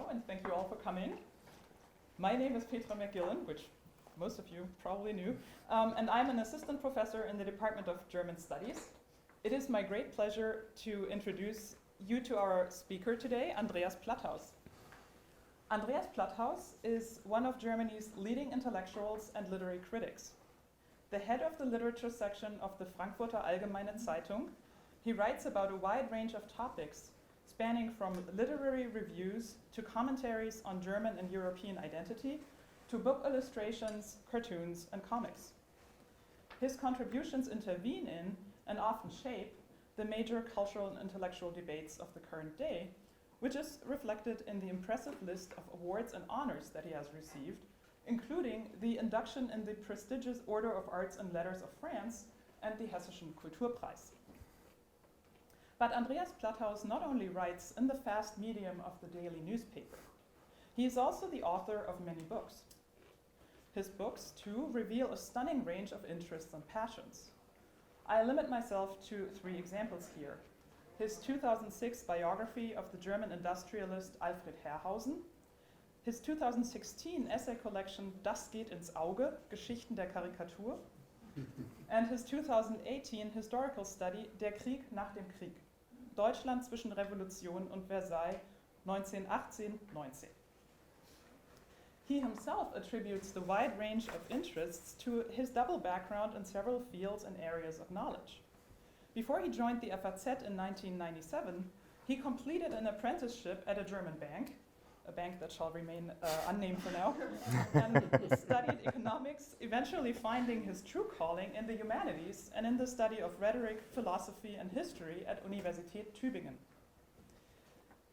and thank you all for coming. My name is Petra Mcquillen, which most of you probably knew, and I'm an assistant professor in the Department of German Studies. It is my great pleasure to introduce you to our speaker today, Andreas Platthaus. Andreas Platthaus is one of Germany's leading intellectuals and literary critics. The head of the literature section of the Frankfurter Allgemeine Zeitung, he writes about a wide range of topics spanning from literary reviews to commentaries on German and European identity to book illustrations, cartoons, and comics. His contributions intervene in and often shape the major cultural and intellectual debates of the current day, which is reflected in the impressive list of awards and honors that he has received, including the induction in the prestigious Order of Arts and Letters of France and the Hessischen Kulturpreis. But Andreas Platthaus not only writes in the fast medium of the daily newspaper, he is also the author of many books. His books, too, reveal a stunning range of interests and passions. I limit myself to 3 examples here. His 2006 biography of the German industrialist Alfred Herrhausen, his 2016 essay collection Das geht ins Auge, Geschichten der Karikatur, and his 2018 historical study Der Krieg nach dem Krieg, Deutschland zwischen Revolution und Versailles 1918-19. He himself attributes the wide range of interests to his double background in several fields and areas of knowledge. Before he joined the FAZ in 1997, he completed an apprenticeship at a German bank, a bank that shall remain unnamed for now, and studied economics, eventually finding his true calling in the humanities and in the study of rhetoric, philosophy, and history at Universität Tübingen.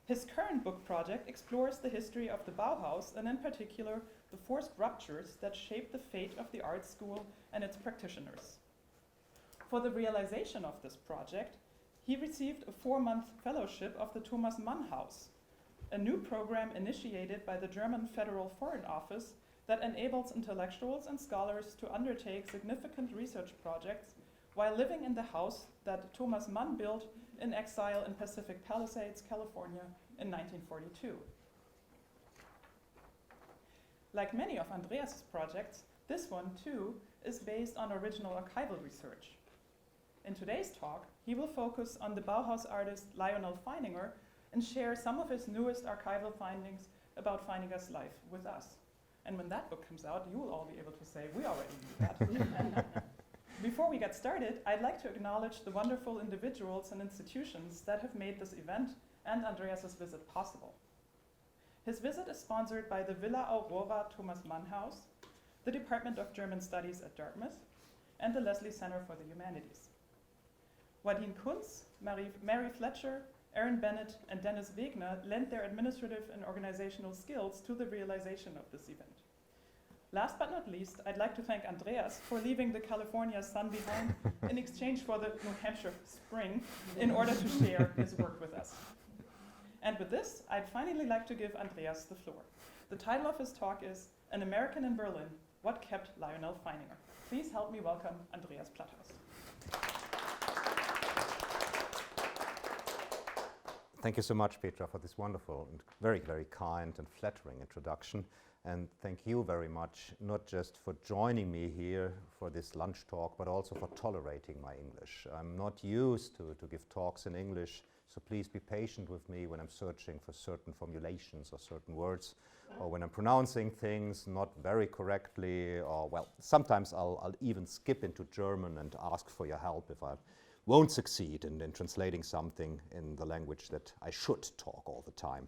His current book project explores the history of the Bauhaus and in particular the forced ruptures that shaped the fate of the art school and its practitioners. For the realization of this project, he received a 4-month fellowship of the Thomas Mann House, a new program initiated by the German Federal Foreign Office that enables intellectuals and scholars to undertake significant research projects while living in the house that Thomas Mann built in exile in Pacific Palisades, California in 1942. Like many of Andreas' projects, this one too is based on original archival research. In today's talk, he will focus on the Bauhaus artist Lyonel Feininger and share some of his newest archival findings about Feininger's life with us. And when that book comes out, you will all be able to say, we already knew that. Before we get started, I'd like to acknowledge the wonderful individuals and institutions that have made this event and Andreas' visit possible. His visit is sponsored by the Villa Aurora Thomas Mann House, the Department of German Studies at Dartmouth, and the Leslie Center for the Humanities. Wadine Kunz, Mary Fletcher, Aaron Bennett, and Dennis Wegner lent their administrative and organizational skills to the realization of this event. Last but not least, I'd like to thank Andreas for leaving the California sun behind in exchange for the New Hampshire spring in order to share his work with us. And with this, I'd finally like to give Andreas the floor. The title of his talk is An American in Berlin, What Kept Lyonel Feininger. Please help me welcome Andreas Platthaus. Thank you so much, Petra, for this wonderful and very, very kind and flattering introduction. And thank you very much, not just for joining me here for this lunch talk, but also for tolerating my English. I'm not used to give talks in English, so please be patient with me when I'm searching for certain formulations or certain words, or when I'm pronouncing things not very correctly, or, well, sometimes I'll even skip into German and ask for your help if I won't succeed in translating something in the language that I should talk all the time.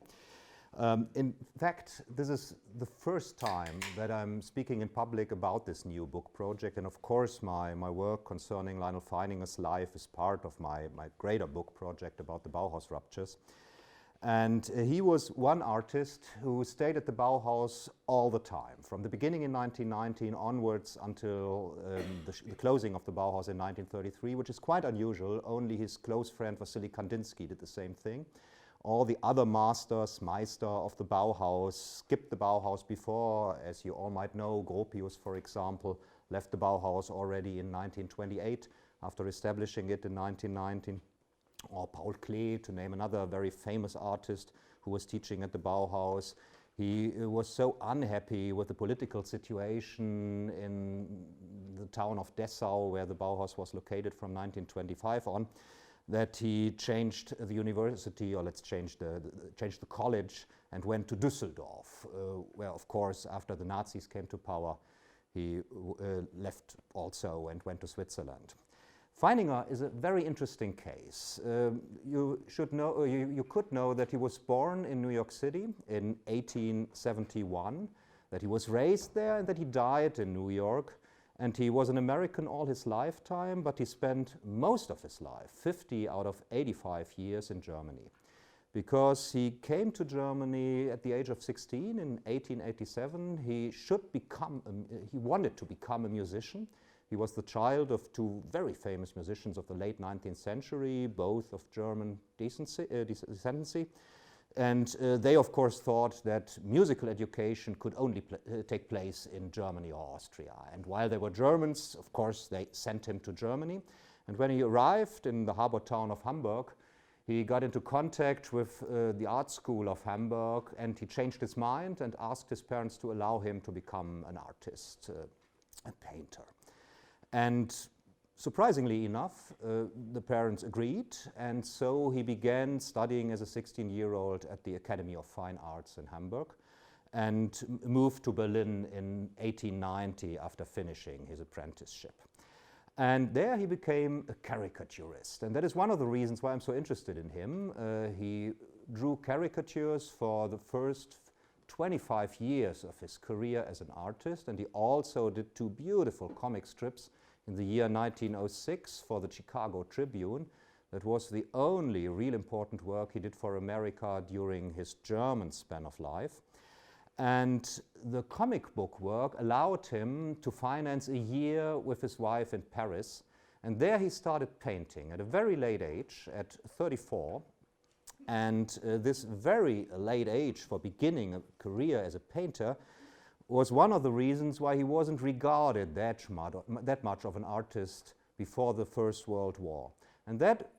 In fact, this is the first time that I'm speaking in public about this new book project, and of course my work concerning Lyonel Feininger's life is part of my greater book project about the Bauhaus ruptures. And he was one artist who stayed at the Bauhaus all the time, from the beginning in 1919 onwards until the closing of the Bauhaus in 1933, which is quite unusual. Only his close friend Wassily Kandinsky did the same thing. All the other masters, Meister of the Bauhaus, skipped the Bauhaus before. As you all might know, Gropius, for example, left the Bauhaus already in 1928 after establishing it in 1919. Or Paul Klee, to name another very famous artist who was teaching at the Bauhaus. He was so unhappy with the political situation in the town of Dessau, where the Bauhaus was located from 1925 on, that he changed the university, or let's change the college, and went to Düsseldorf, where, of course, after the Nazis came to power, he left also and went to Switzerland. Feininger is a very interesting case. You should know, you could know that he was born in New York City in 1871, that he was raised there, and that he died in New York. And he was an American all his lifetime, but he spent most of his life, 50 out of 85 years, in Germany. Because he came to Germany at the age of 16 in 1887. He wanted to become a musician. He was the child of two very famous musicians of the late 19th century, both of German descendancy. And they, of course, thought that musical education could only take place in Germany or Austria. And while they were Germans, of course, they sent him to Germany. And when he arrived in the harbour town of Hamburg, he got into contact with the art school of Hamburg, and he changed his mind and asked his parents to allow him to become an artist, a painter. And surprisingly enough, the parents agreed, and so he began studying as a 16-year-old at the Academy of Fine Arts in Hamburg, and moved to Berlin in 1890 after finishing his apprenticeship. And there he became a caricaturist, and that is one of the reasons why I'm so interested in him. He drew caricatures for the first 25 years of his career as an artist, and he also did two beautiful comic strips in the year 1906 for the Chicago Tribune. That was the only real important work he did for America during his German span of life. And the comic book work allowed him to finance a year with his wife in Paris. And there he started painting at a very late age, at 34. And this very late age for beginning a career as a painter was one of the reasons why he wasn't regarded that much of an artist before the First World War. And that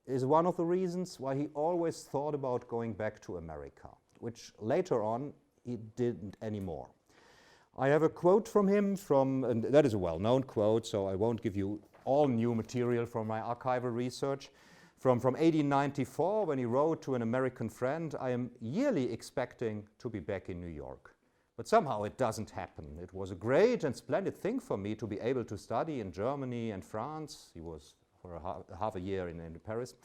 is one of the reasons why he always thought about going back to America, which later on he didn't anymore. I have a quote from him, and that is a well-known quote, so I won't give you all new material from my archival research. From 1894, when he wrote to an American friend, "I am yearly expecting to be back in New York. But somehow it doesn't happen. It was a great and splendid thing for me to be able to study in Germany and France." He was for half a year in Paris.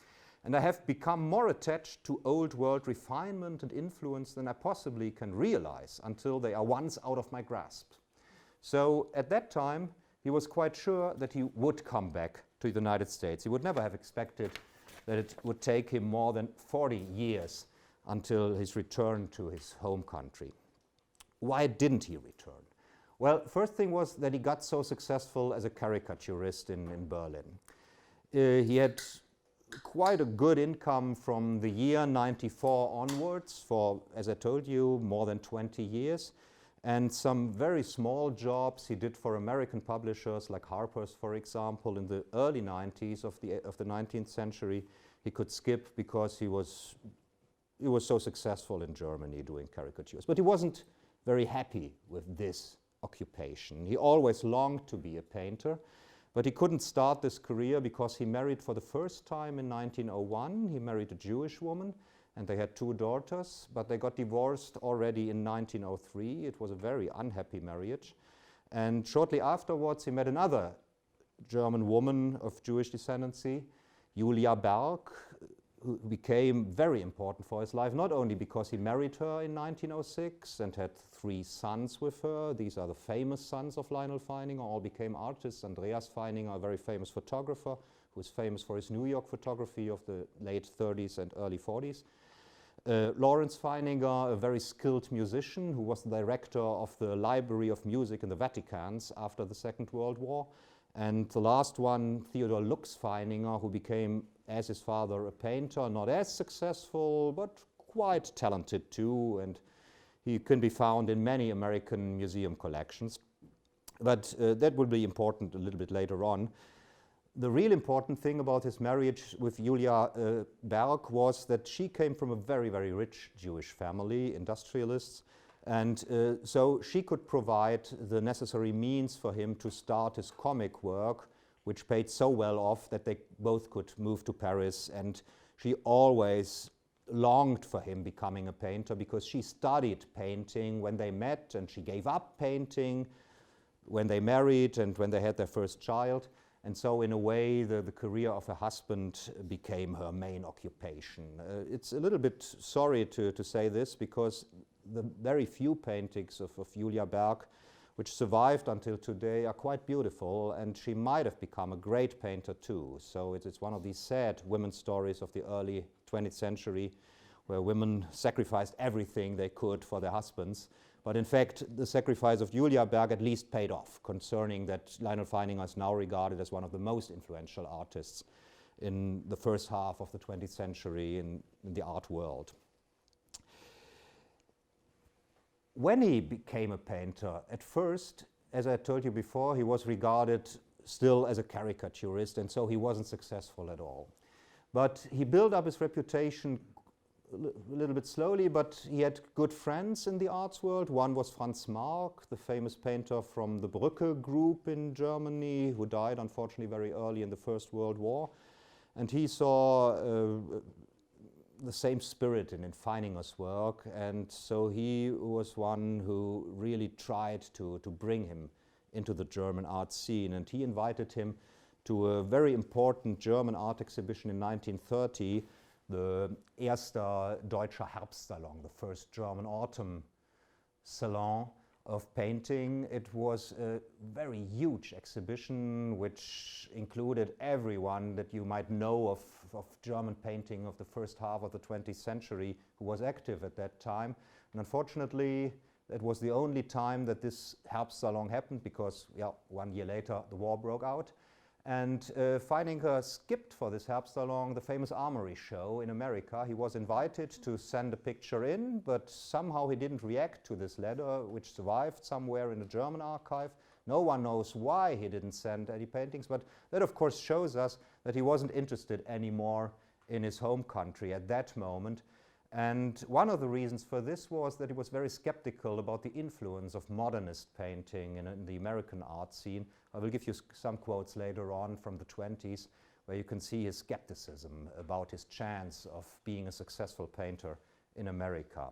"And I have become more attached to old world refinement and influence than I possibly can realize until they are once out of my grasp." So at that time, he was quite sure that he would come back to the United States. He would never have expected that it would take him more than 40 years until his return to his home country. Why didn't he return? Well, first thing was that he got so successful as a caricaturist in Berlin. He had quite a good income from the year 94 onwards for, as I told you, more than 20 years. And some very small jobs he did for American publishers like Harper's, for example, in the early 90s of the 19th century. He could skip because he was so successful in Germany doing caricatures. But he wasn't very happy with this occupation. He always longed to be a painter, but he couldn't start this career because he married for the first time in 1901. He married a Jewish woman, and they had two daughters, but they got divorced already in 1903. It was a very unhappy marriage. And shortly afterwards, he met another German woman of Jewish descendancy, Julia Berg, who became very important for his life, not only because he married her in 1906 and had 3 sons with her. These are the famous sons of Lyonel Feininger, all became artists. Andreas Feininger, a very famous photographer, who is famous for his New York photography of the late 30s and early 40s. Lawrence Feininger, a very skilled musician who was the director of the Library of Music in the Vatican's after the Second World War. And the last one, Theodor Lux Feininger, who became, as his father, a painter, not as successful, but quite talented too, and he can be found in many American museum collections. But that will be important a little bit later on. the real important thing about his marriage with Julia Berg was that she came from a very, very rich Jewish family, industrialists, and so she could provide the necessary means for him to start his comic work, which paid so well off that they both could move to Paris. And she always longed for him becoming a painter because she studied painting when they met, and she gave up painting when they married and when they had their first child. And so in a way, the career of her husband became her main occupation. It's a little bit sorry to say this, because the very few paintings of Julia Berg which survived until today are quite beautiful, and she might have become a great painter too. So it's one of these sad women's stories of the early 20th century, where women sacrificed everything they could for their husbands. But in fact, the sacrifice of Julia Berg at least paid off, concerning that Lyonel Feininger is now regarded as one of the most influential artists in the first half of the 20th century in the art world. When he became a painter, at first, as I told you before, he was regarded still as a caricaturist, and so he wasn't successful at all. But he built up his reputation a little bit slowly, but he had good friends in the arts world. One was Franz Marc, the famous painter from the Brücke group in Germany, who died unfortunately very early in the First World War. And he saw the same spirit in Feininger's work, and so he was one who really tried to bring him into the German art scene. And he invited him to a very important German art exhibition in 1930, the Erster Deutscher Herbstsalon, the first German autumn salon of painting. It was a very huge exhibition which included everyone that you might know of German painting of the first half of the 20th century who was active at that time. And unfortunately, that was the only time that this Herbstsalon happened, because 1 year later the war broke out. And Feininger skipped for this Herbstsalon the famous Armory show in America. He was invited to send a picture in, but somehow he didn't react to this letter, which survived somewhere in the German archive. No one knows why he didn't send any paintings, but that of course shows us that he wasn't interested anymore in his home country at that moment. And one of the reasons for this was that he was very skeptical about the influence of modernist painting in the American art scene. I will give you some quotes later on from the 20s, where you can see his skepticism about his chance of being a successful painter in America.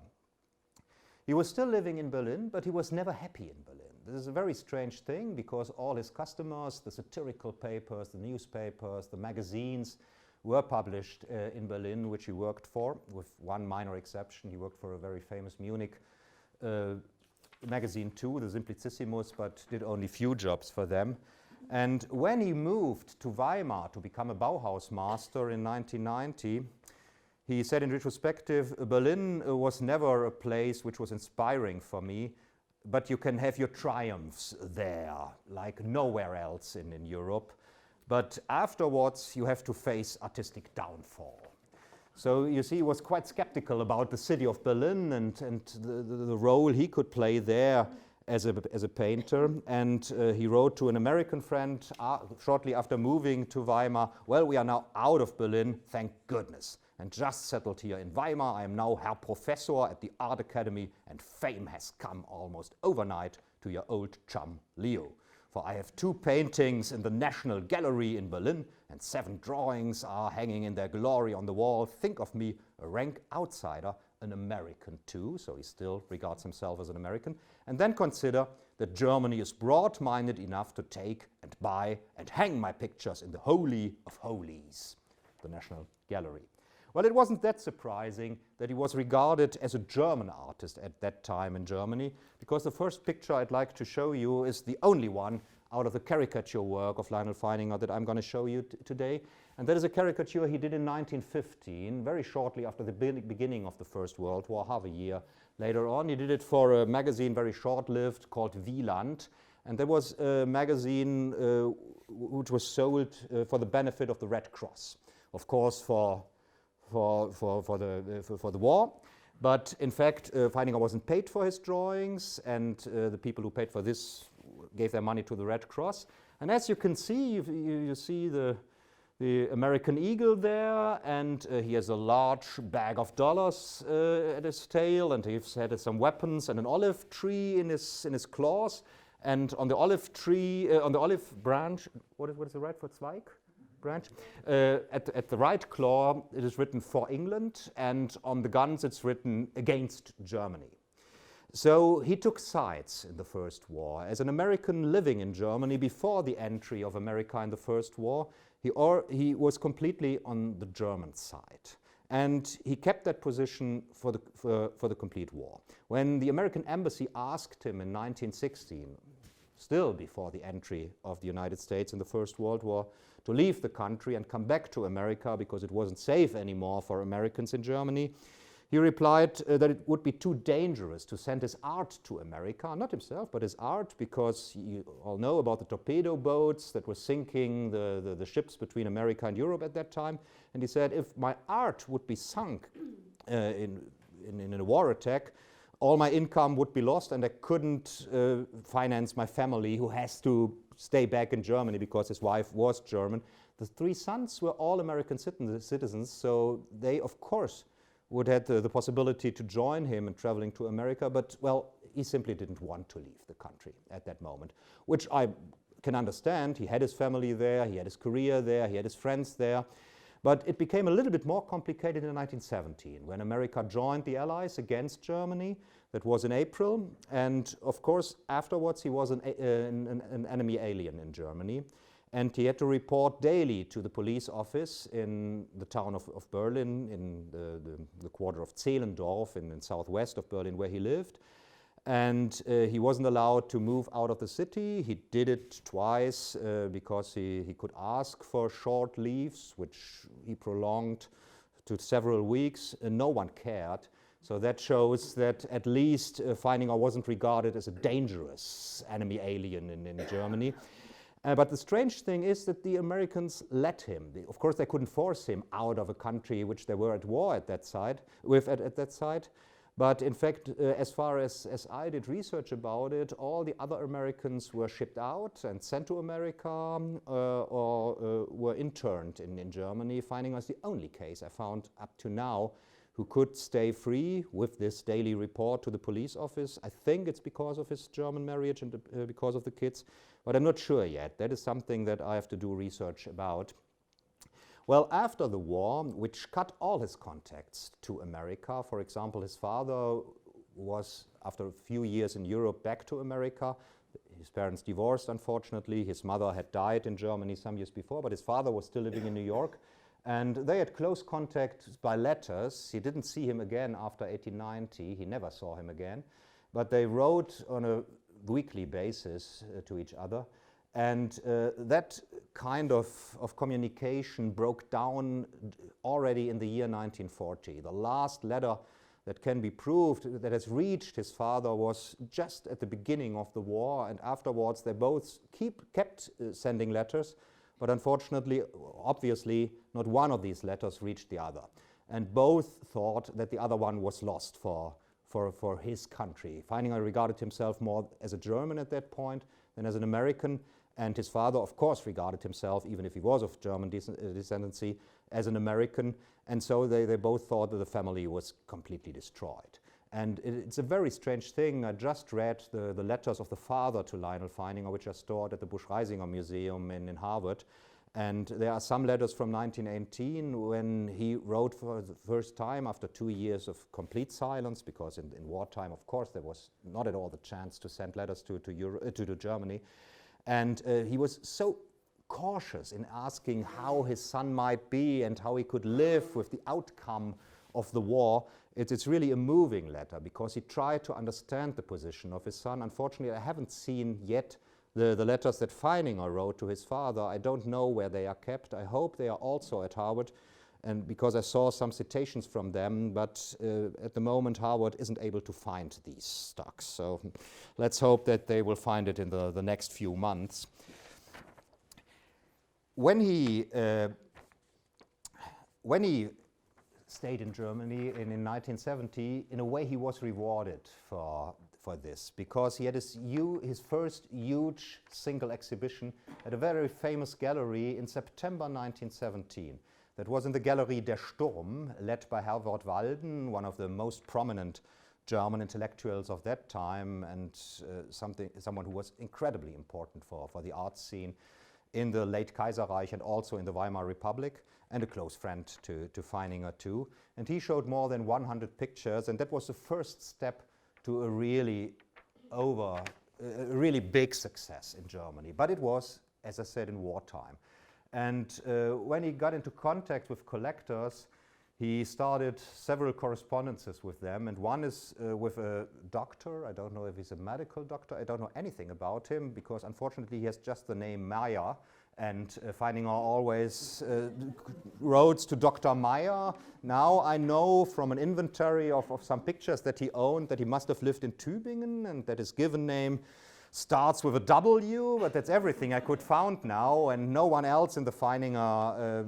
He was still living in Berlin, but he was never happy in Berlin. This is a very strange thing, because all his customers, the satirical papers, the newspapers, the magazines, were published in Berlin, which he worked for, with one minor exception. He worked for a very famous Munich magazine too, the Simplicissimus, but did only few jobs for them. And when he moved to Weimar to become a Bauhaus master in 1990, he said in retrospective, Berlin was never a place which was inspiring for me, but you can have your triumphs there, like nowhere else in Europe. But afterwards, you have to face artistic downfall. So you see, he was quite skeptical about the city of Berlin and the role he could play there as a painter. And he wrote to an American friend shortly after moving to Weimar, well, we are now out of Berlin, thank goodness, and just settled here in Weimar. I am now Herr Professor at the Art Academy, and fame has come almost overnight to your old chum, Leo. For I have 2 paintings in the National Gallery in Berlin, and 7 drawings are hanging in their glory on the wall. Think of me, a rank outsider, an American too, so he still regards himself as an American. And then consider that Germany is broad-minded enough to take and buy and hang my pictures in the Holy of Holies, the National Gallery. Well, it wasn't that surprising that he was regarded as a German artist at that time in Germany, because the first picture I'd like to show you is the only one out of the caricature work of Lyonel Feininger that I'm going to show you today. And that is a caricature he did in 1915, very shortly after the beginning of the First World War, half a year later on. He did it for a magazine, very short-lived, called Wieland. And there was a magazine which was sold for the benefit of the Red Cross, of course, for the war. But in fact, Feininger wasn't paid for his drawings, and the people who paid for this gave their money to the Red Cross. And as you can see, you see the American eagle there, and he has a large bag of dollars at his tail, and he's had some weapons and an olive tree in his claws. And on the olive tree, on the olive branch, what is the right for Zweig? Branch? At the right claw, it is written "For England," and on the guns, it's written "Against Germany." So he took sides in the First War. As an American living in Germany before the entry of America in the First War, he was completely on the German side. And he kept that position for the complete war. When the American embassy asked him in 1916, still before the entry of the United States in the First World War, to leave the country and come back to America because it wasn't safe anymore for Americans in Germany, he replied that it would be too dangerous to send his art to America, not himself, but his art, because you all know about the torpedo boats that were sinking the ships between America and Europe at that time. And he said, if my art would be sunk in a war attack, all my income would be lost, and I couldn't finance my family, who has to stay back in Germany because his wife was German. The three sons were all American citizens, so they, of course, would have the possibility to join him in traveling to America, but, well, he simply didn't want to leave the country at that moment, which I can understand. He had his family there, he had his career there, he had his friends there. But it became a little bit more complicated in 1917, when America joined the Allies against Germany. That was in April, and of course, afterwards he was an enemy alien in Germany. And he had to report daily to the police office in the town of Berlin, in the quarter of Zehlendorf in southwest of Berlin, where he lived. And he wasn't allowed to move out of the city. He did it twice because he could ask for short leaves, which he prolonged to several weeks, and no one cared. So that shows that at least Feininger wasn't regarded as a dangerous enemy alien in Germany. But the strange thing is that the Americans let him. Of course, they couldn't force him out of a country which they were at war at that side, at that side. But in fact, as far as I did research about it, all the other Americans were shipped out and sent to America or were interned in Germany. Feininger was the only case I found up to now who could stay free with this daily report to the police office. I think it's because of his German marriage and because of the kids, but I'm not sure yet. That is something that I have to do research about. Well, after the war, which cut all his contacts to America, for example, his father was, after a few years in Europe, back to America. His parents divorced, unfortunately. His mother had died in Germany some years before, but his father was still living in New York. And they had close contact by letters. He didn't see him again after 1890. He never saw him again. But they wrote on a weekly basis to each other. And that kind of communication broke down already in the year 1940. The last letter that can be proved that has reached his father was just at the beginning of the war, and afterwards they both kept sending letters, but unfortunately, obviously, not one of these letters reached the other. And both thought that the other one was lost for his country. Feininger regarded himself more as a German at that point than as an American. And his father, of course, regarded himself, even if he was of German descendancy, as an American. And so they both thought that the family was completely destroyed. And it's a very strange thing. I just read the letters of the father to Lyonel Feininger, which are stored at the Busch-Reisinger Museum in Harvard. And there are some letters from 1918 when he wrote for the first time after 2 years of complete silence, because in wartime, of course, there was not at all the chance to send letters to Germany. And he was so cautious in asking how his son might be and how he could live with the outcome of the war. It's really a moving letter because he tried to understand the position of his son. Unfortunately, I haven't seen yet the letters that Feininger wrote to his father. I don't know where they are kept. I hope they are also at Harvard, and because I saw some citations from them, but at the moment Harvard isn't able to find these stocks. So let's hope that they will find it in the next few months. When he stayed in Germany in 1970, in a way he was rewarded for for this, because he had his first huge single exhibition at a very famous gallery in September 1917. That was in the Galerie Der Sturm, led by Herwart Walden, one of the most prominent German intellectuals of that time, and someone who was incredibly important for the art scene in the late Kaiserreich and also in the Weimar Republic, and a close friend to Feininger too. And he showed more than 100 pictures, and that was the first step to a really big success in Germany. But it was, as I said, in wartime. And when he got into contact with collectors, he started several correspondences with them, and one is with a doctor. I don't know if he's a medical doctor. I don't know anything about him, because unfortunately he has just the name Meyer, and Feininger always wrote to Dr. Meyer. Now I know from an inventory of some pictures that he owned that he must have lived in Tübingen, and that his given name starts with a W, but that's everything I could find now, and no one else in the Feininger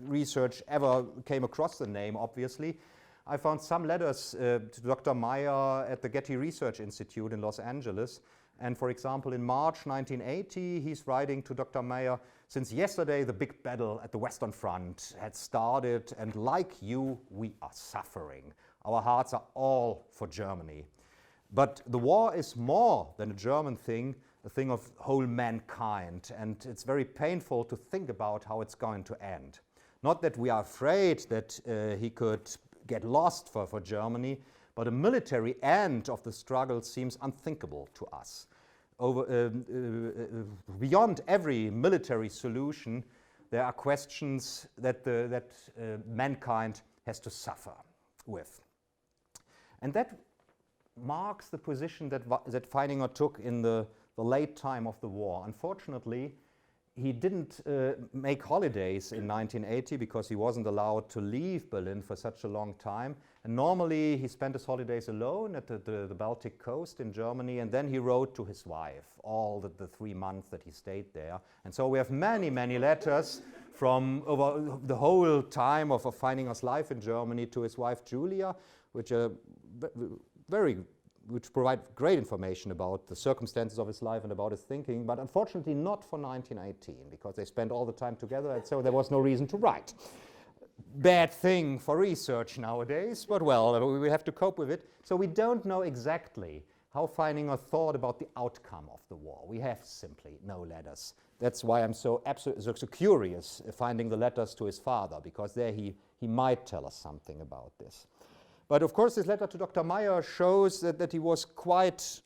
research ever came across the name, obviously. I found some letters to Dr. Meyer at the Getty Research Institute in Los Angeles. And for example, in March 1980, he's writing to Dr. Meyer, "Since yesterday, the big battle at the Western Front had started, and like you, we are suffering. Our hearts are all for Germany. But the war is more than a German thing, a thing of whole mankind, and it's very painful to think about how it's going to end. Not that we are afraid that he could get lost for Germany, but a military end of the struggle seems unthinkable to us. Beyond every military solution, there are questions that mankind has to suffer with." And that marks the position that Feininger took in the late time of the war. Unfortunately, he didn't make holidays in 1980 because he wasn't allowed to leave Berlin for such a long time. And normally he spent his holidays alone at the Baltic coast in Germany, and then he wrote to his wife all the 3 months that he stayed there. And so we have many, many letters from over the whole time of Feininger's life in Germany to his wife Julia, which provide great information about the circumstances of his life and about his thinking, but unfortunately not for 1918, because they spent all the time together, and so there was no reason to write. Bad thing for research nowadays, but well, we have to cope with it. So we don't know exactly how Feininger thought about the outcome of the war. We have simply no letters. That's why I'm so curious finding the letters to his father, because there he might tell us something about this. But of course, his letter to Dr. Meyer shows that he was quite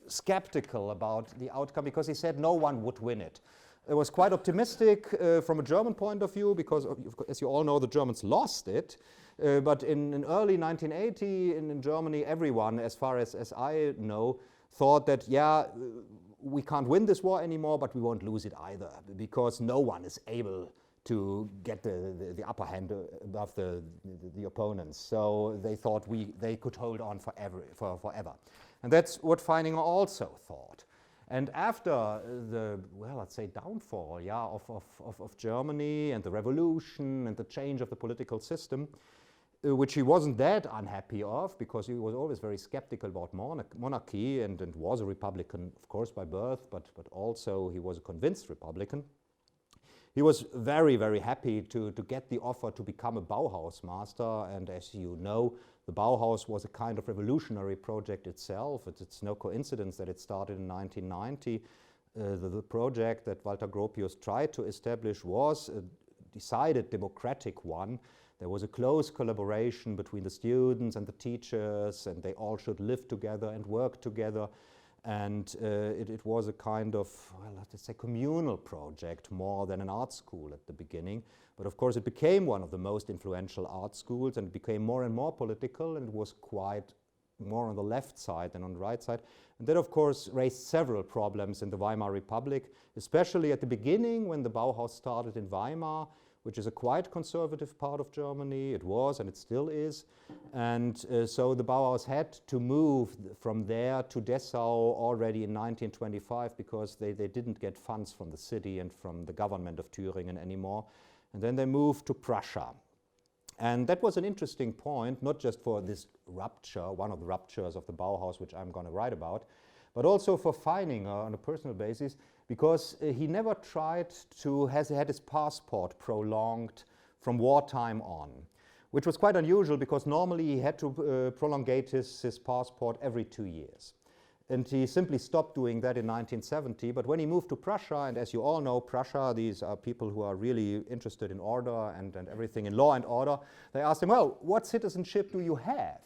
skeptical about the outcome, because he said no one would win it. It was quite optimistic from a German point of view, because, as you all know, the Germans lost it. But in early 1980, in Germany, everyone, as far as I know, thought that, yeah, we can't win this war anymore, but we won't lose it either, because no one is able to get the upper hand above the opponents. So they thought they could hold on forever. And that's what Feininger also thought. And after the, well, let's say downfall, of Germany and the revolution and the change of the political system, which he wasn't that unhappy of, because he was always very skeptical about monarchy and was a Republican, of course, by birth, but also he was a convinced Republican. He was very, very happy to get the offer to become a Bauhaus master, and as you know, the Bauhaus was a kind of revolutionary project itself. It's no coincidence that it started in 1990. The project that Walter Gropius tried to establish was a decided democratic one. There was a close collaboration between the students and the teachers, and they all should live together and work together. And it was a kind of, well, let's say, communal project more than an art school at the beginning. But of course, it became one of the most influential art schools, and it became more and more political, and it was quite more on the left side than on the right side. And that, of course, raised several problems in the Weimar Republic, especially at the beginning when the Bauhaus started in Weimar, which is a quite conservative part of Germany. It was, and it still is. And so the Bauhaus had to move from there to Dessau already in 1925, because they didn't get funds from the city and from the government of Thüringen anymore. And then they moved to Prussia. And that was an interesting point, not just for this rupture, one of the ruptures of the Bauhaus, which I'm going to write about, but also for Feininger on a personal basis, because he never tried to had his passport prolonged from wartime on, which was quite unusual because normally he had to prolongate his passport every 2 years. And he simply stopped doing that in 1970. But when he moved to Prussia, and as you all know, Prussia, these are people who are really interested in order and everything in law and order, they asked him, well, what citizenship do you have?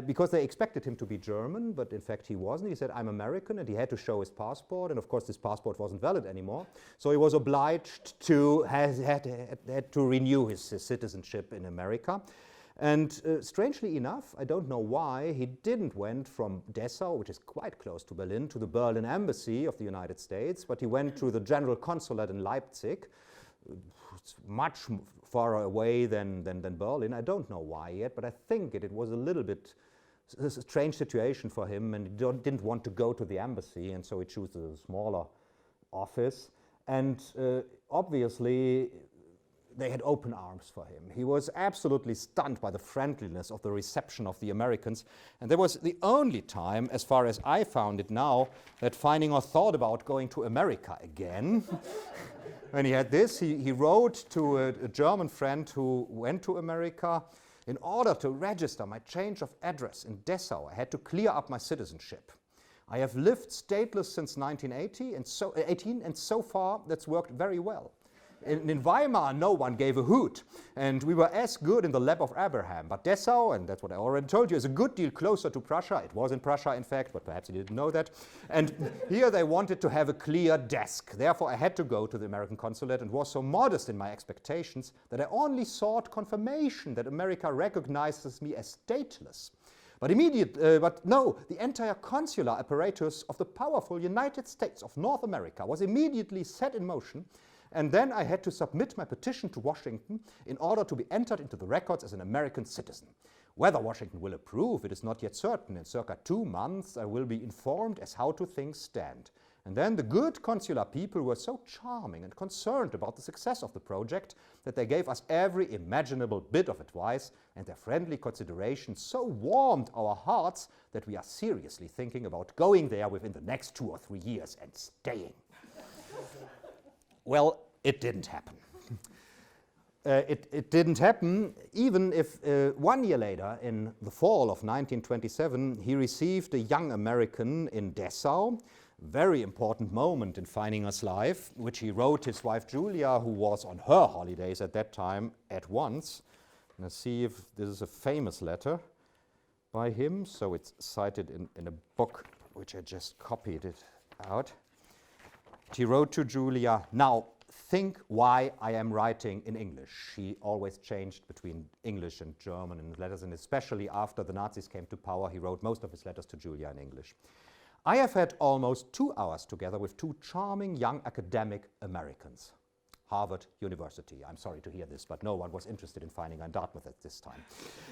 Because they expected him to be German, but in fact he wasn't. He said, I'm American, and he had to show his passport, and of course this passport wasn't valid anymore. So he was obliged to, had to renew his citizenship in America. And strangely enough, I don't know why, he didn't went from Dessau, which is quite close to Berlin, to the Berlin Embassy of the United States, but he went to the General Consulate in Leipzig. It's much farther away than Berlin. I don't know why yet, but I think it was a little bit a strange situation for him, and he didn't want to go to the embassy, and so he chose a smaller office. And obviously, they had open arms for him. He was absolutely stunned by the friendliness of the reception of the Americans. And that was the only time, as far as I found it now, that Feininger thought about going to America again. When he had this, he wrote to a German friend who went to America. In order to register my change of address in Dessau, I had to clear up my citizenship. I have lived stateless since 1918, and so far that's worked very well. In Weimar, no one gave a hoot, and we were as good in the lap of Abraham. But Dessau, and that's what I already told you, is a good deal closer to Prussia. It was in Prussia, in fact, but perhaps you didn't know that. And here they wanted to have a clear desk. Therefore, I had to go to the American consulate and was so modest in my expectations that I only sought confirmation that America recognizes me as stateless. But no, the entire consular apparatus of the powerful United States of North America was immediately set in motion. And then I had to submit my petition to Washington in order to be entered into the records as an American citizen. Whether Washington will approve, it is not yet certain. In circa 2 months, I will be informed as how to things stand. And then the good consular people were so charming and concerned about the success of the project that they gave us every imaginable bit of advice, and their friendly consideration so warmed our hearts that we are seriously thinking about going there within the next 2 or 3 years and staying. Well, it didn't happen. It didn't happen, even if 1 year later, in the fall of 1927, he received a young American in Dessau, very important moment in Feininger's life, which he wrote his wife Julia, who was on her holidays at that time, at once. Let's see if this is a famous letter by him. So it's cited in a book, which I just copied it out. He wrote to Julia, now think why I am writing in English. He always changed between English and German in his letters, and especially after the Nazis came to power, he wrote most of his letters to Julia in English. I have had almost 2 hours together with 2 charming young academic Americans. Harvard University. I'm sorry to hear this, but no one was interested in Feininger in Dartmouth at this time.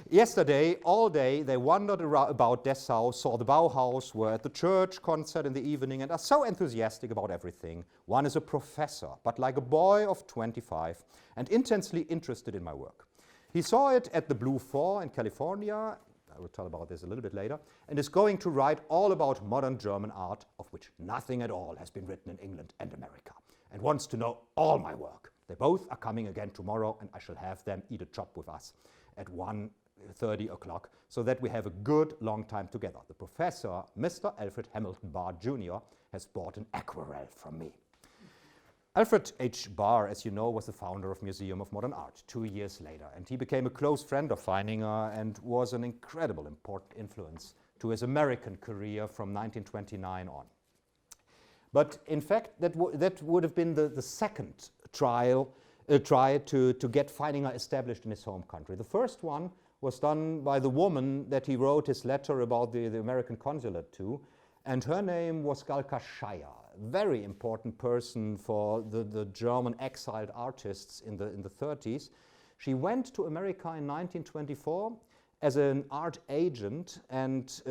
Yesterday, all day, they wandered about Dessau, saw the Bauhaus, were at the church concert in the evening, and are so enthusiastic about everything. One is a professor, but like a boy of 25, and intensely interested in my work. He saw it at the Blue 4 in California, I will tell about this a little bit later, and is going to write all about modern German art, of which nothing at all has been written in England and America, and wants to know all my work. They both are coming again tomorrow, and I shall have them eat a chop with us at 1:30 o'clock, so that we have a good long time together. The professor, Mr. Alfred Hamilton Barr Jr., has bought an aquarelle from me. Alfred H. Barr, as you know, was the founder of Museum of Modern Art 2 years later, and he became a close friend of Feininger and was an incredible important influence to his American career from 1929 on. But in fact, that would have been the second try to get Feininger established in his home country. The first one was done by the woman that he wrote his letter about the American consulate to, and her name was Galka Scheier, a very important person for the German exiled artists in the 30s. She went to America in 1924 as an art agent, and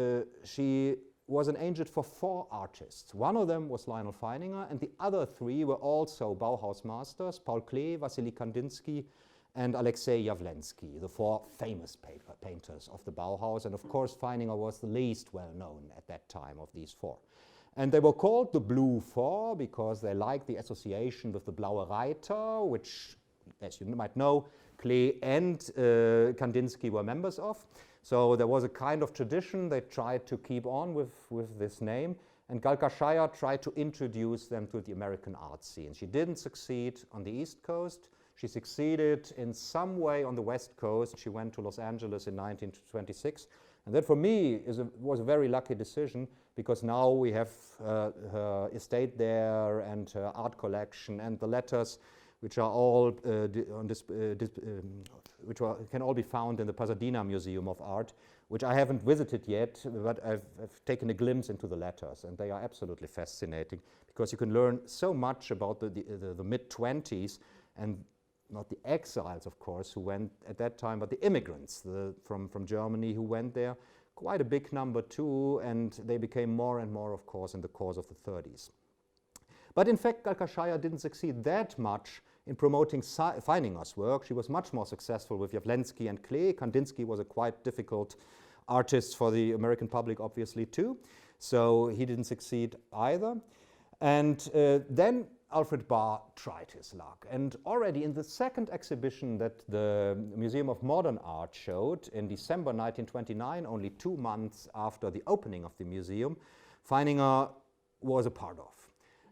she was an agent for 4 artists. One of them was Lyonel Feininger, and the other 3 were also Bauhaus masters, Paul Klee, Wassily Kandinsky, and Alexei Yavlensky, the four famous painters of the Bauhaus. And of course, Feininger was the least well known at that time of these four. And they were called the Blue Four because they liked the association with the Blaue Reiter, which, as you might know, Klee and Kandinsky were members of. So there was a kind of tradition they tried to keep on with this name. And Galkaschaya tried to introduce them to the American art scene. She didn't succeed on the East Coast. She succeeded in some way on the West Coast. She went to Los Angeles in 1926. And that for me was a very lucky decision, because now we have her estate there and her art collection and the letters, which are all can all be found in the Pasadena Museum of Art, which I haven't visited yet, but I've taken a glimpse into the letters, and they are absolutely fascinating, because you can learn so much about the mid-20s, and not the exiles, of course, who went at that time, but the immigrants from Germany who went there. Quite a big number too, and they became more and more, of course, in the course of the 30s. But in fact, Galkaschaya didn't succeed that much in promoting Feininger's work. She was much more successful with Yavlensky and Klee. Kandinsky was a quite difficult artist for the American public, obviously, too. So he didn't succeed either. And then Alfred Barr tried his luck. And already in the second exhibition that the Museum of Modern Art showed in December 1929, only 2 months after the opening of the museum, Feininger was a part of.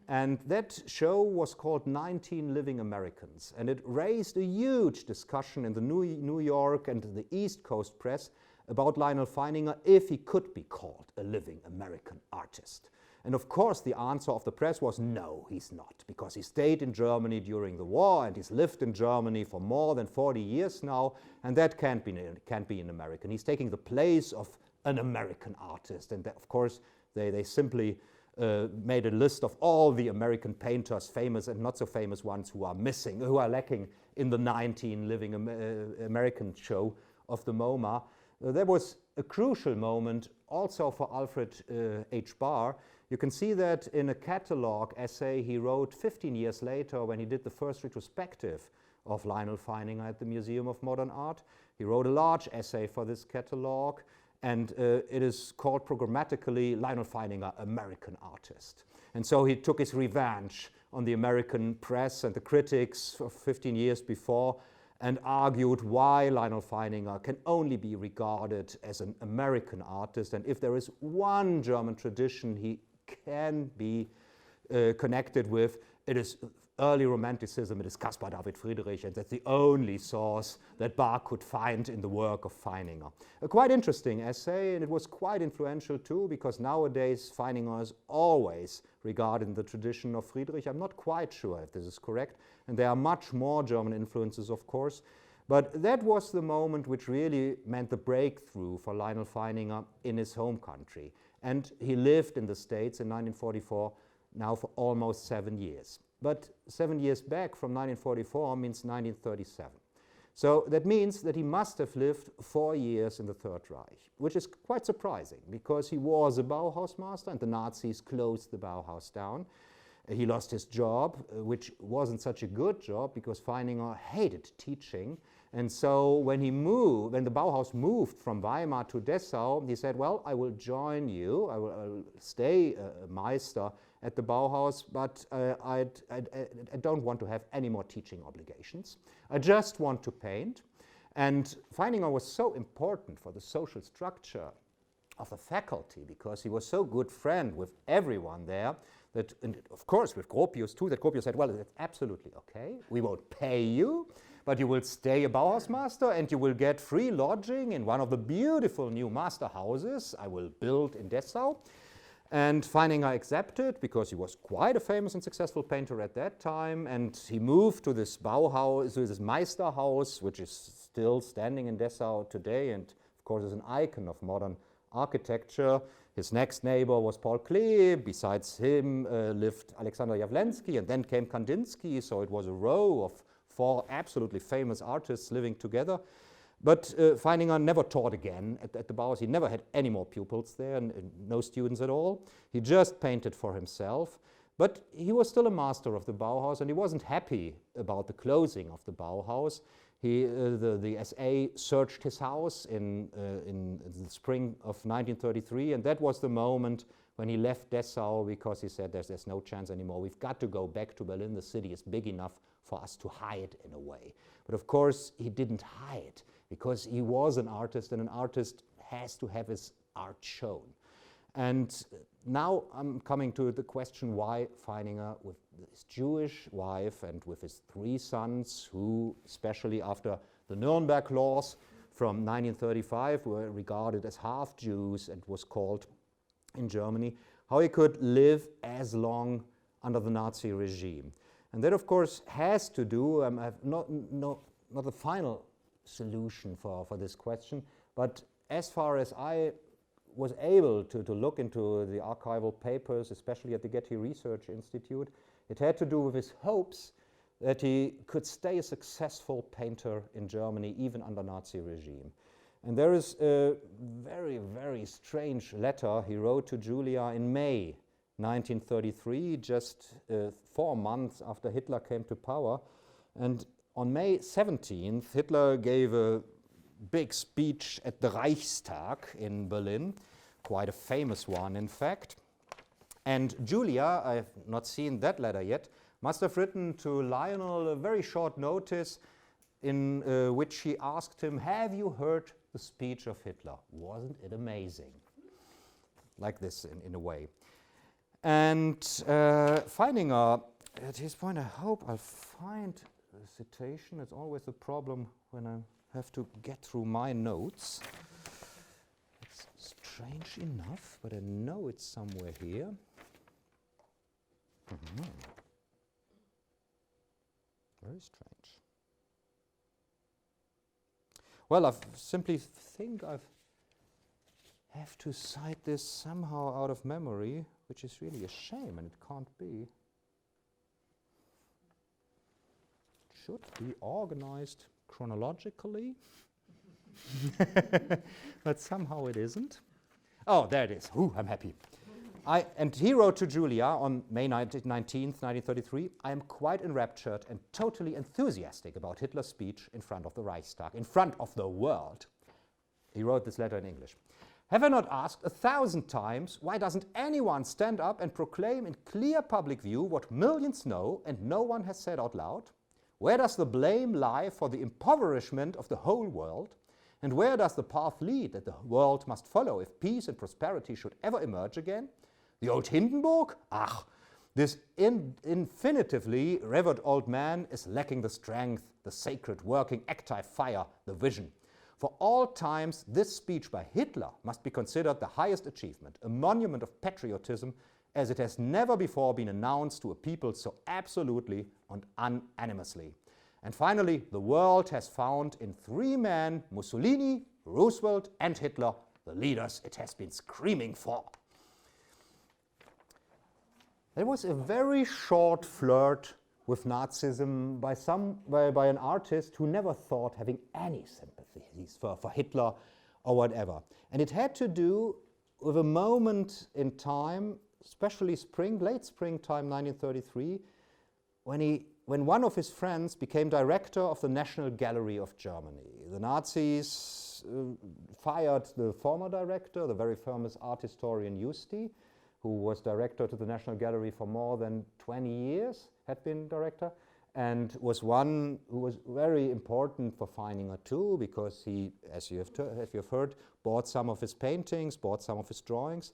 And that show was called 19 Living Americans. And it raised a huge discussion in the New York and the East Coast press about Lyonel Feininger, if he could be called a living American artist. And of course, the answer of the press was no, he's not, because he stayed in Germany during the war and he's lived in Germany for more than 40 years now, and that can't be an American. He's taking the place of an American artist. And of course, they simply made a list of all the American painters, famous and not so famous ones, who are lacking in the 19 Living American show of the MoMA. There was a crucial moment also for Alfred H. Barr. You can see that in a catalogue essay he wrote 15 years later when he did the first retrospective of Lyonel Feininger at the Museum of Modern Art. He wrote a large essay for this catalogue, and it is called programmatically Lyonel Feininger, American Artist. And so he took his revenge on the American press and the critics of 15 years before, and argued why Lyonel Feininger can only be regarded as an American artist, and if there is one German tradition he can be connected with, it is early Romanticism, it is Caspar David Friedrich, and that's the only source that Barr could find in the work of Feininger. A quite interesting essay, and it was quite influential too, because nowadays Feininger is always regarded in the tradition of Friedrich. I'm not quite sure if this is correct, and there are much more German influences, of course, but that was the moment which really meant the breakthrough for Lyonel Feininger in his home country. And he lived in the States in 1944 now for almost 7 years. But 7 years back from 1944 means 1937. So that means that he must have lived 4 years in the Third Reich, which is quite surprising because he was a Bauhaus master and the Nazis closed the Bauhaus down. He lost his job, which wasn't such a good job because Feininger hated teaching. And so when the Bauhaus moved from Weimar to Dessau, he said, well, I will join you, I will stay a Meister at the Bauhaus, but I don't want to have any more teaching obligations. I just want to paint. And Feininger was so important for the social structure of the faculty because he was so good friend with everyone there that, and of course with Gropius too, that Gropius said, well, it's absolutely okay, we won't pay you, but you will stay a Bauhaus master and you will get free lodging in one of the beautiful new master houses I will build in Dessau. And Feininger accepted because he was quite a famous and successful painter at that time, and he moved to this Bauhaus, to this Meisterhaus, which is still standing in Dessau today and of course is an icon of modern architecture. His next neighbor was Paul Klee. Besides him lived Alexander Yavlensky, and then came Kandinsky, so it was a row of 4 absolutely famous artists living together. But Feininger never taught again at the Bauhaus. He never had any more pupils there, and no students at all. He just painted for himself. But he was still a master of the Bauhaus, and he wasn't happy about the closing of the Bauhaus. The SA searched his house in the spring of 1933, and that was the moment when he left Dessau, because he said there's no chance anymore. We've got to go back to Berlin. The city is big enough for us to hide in a way. But of course, he didn't hide, because he was an artist, and an artist has to have his art shown. And now I'm coming to the question why Feininger, with his Jewish wife and with his 3 sons, who, especially after the Nuremberg laws from 1935, were regarded as half Jews and was called in Germany, how he could live as long under the Nazi regime. And that, of course, has to do, I have not the final solution for this question, but as far as I was able to look into the archival papers, especially at the Getty Research Institute, it had to do with his hopes that he could stay a successful painter in Germany, even under Nazi regime. And there is a very, very strange letter he wrote to Julia in May 1933, just 4 months after Hitler came to power. And on May 17th, Hitler gave a big speech at the Reichstag in Berlin, quite a famous one, in fact. And Julia, I have not seen that letter yet, must have written to Lyonel a very short notice in which she asked him, "Have you heard the speech of Hitler? Wasn't it amazing?" Like this, in a way. And Feininger, at his point, I hope I'll find a citation. It's always a problem when I have to get through my notes. It's strange enough, but I know it's somewhere here. Very strange. Well, I simply think I have to cite this somehow out of memory, which is really a shame, and it can't be. It should be organized chronologically, but somehow it isn't. Oh, there it is. Ooh, I'm happy. And he wrote to Julia on May 19th, 1933, "I am quite enraptured and totally enthusiastic about Hitler's speech in front of the Reichstag, in front of the world." He wrote this letter in English. "Have I not asked 1,000 times, why doesn't anyone stand up and proclaim in clear public view what millions know and no one has said out loud? Where does the blame lie for the impoverishment of the whole world? And where does the path lead that the world must follow if peace and prosperity should ever emerge again? The old Hindenburg? Ach, this infinitively revered old man is lacking the strength, the sacred working active fire, the vision. For all times, this speech by Hitler must be considered the highest achievement, a monument of patriotism, as it has never before been announced to a people so absolutely and unanimously. And finally, the world has found in 3 men, Mussolini, Roosevelt, and Hitler, the leaders it has been screaming for." There was a very short flirt with Nazism by an artist who never thought having any sympathies for Hitler or whatever. And it had to do with a moment in time, especially late springtime 1933, when one of his friends became director of the National Gallery of Germany. The Nazis fired the former director, the very famous art historian Justi, who was director to the National Gallery for more than 20 years, had been director, and was one who was very important for Feininger too, because he, as you have heard, bought some of his paintings, bought some of his drawings.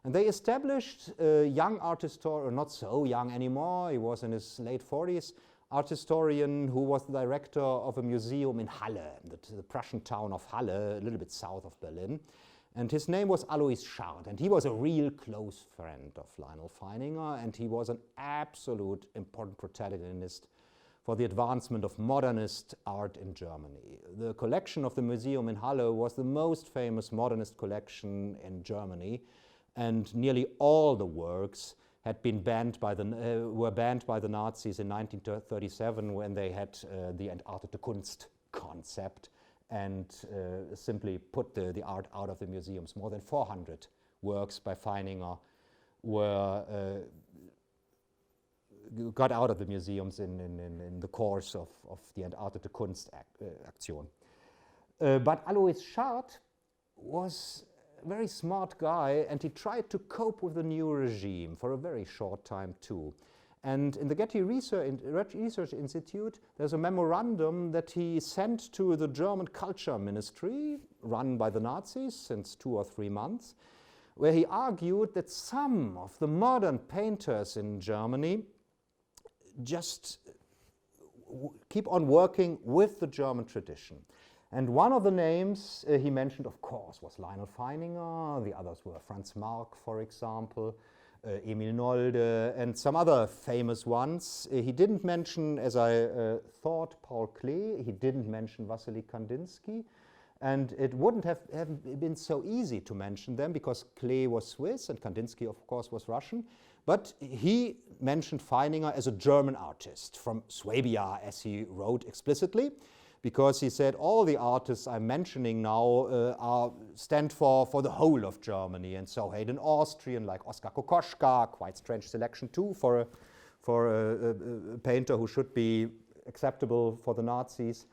And they established a young art historian, not so young anymore, he was in his late 40s, art historian who was the director of a museum in Halle, the Prussian town of Halle, a little bit south of Berlin. And his name was Alois Schard, and he was a real close friend of Lyonel Feininger, and he was an absolute important protagonist for the advancement of modernist art in Germany. The collection of the museum in Halle was the most famous modernist collection in Germany, and nearly all the works had been were banned by the Nazis in 1937 when they had the Entartete Kunst concept, and simply put the art out of the museums. More than 400 works by Feininger were got out of the museums in the course of the Entartete Kunst Aktion. But Alois Schardt was a very smart guy, and he tried to cope with the new regime for a very short time too. And in the Getty Research Institute, there's a memorandum that he sent to the German Culture Ministry, run by the Nazis since 2 or 3 months, where he argued that some of the modern painters in Germany just keep on working with the German tradition. And one of the names he mentioned, of course, was Lyonel Feininger. The others were Franz Marc, for example, Emil Nolde, and some other famous ones. He didn't mention, as I thought, Paul Klee. He didn't mention Wassily Kandinsky. And it wouldn't have been so easy to mention them because Klee was Swiss and Kandinsky, of course, was Russian. But he mentioned Feininger as a German artist from Swabia, as he wrote explicitly, because he said all the artists I'm mentioning now stand for the whole of Germany. And so had an Austrian like Oskar Kokoschka, quite strange selection too for a painter who should be acceptable for the Nazis.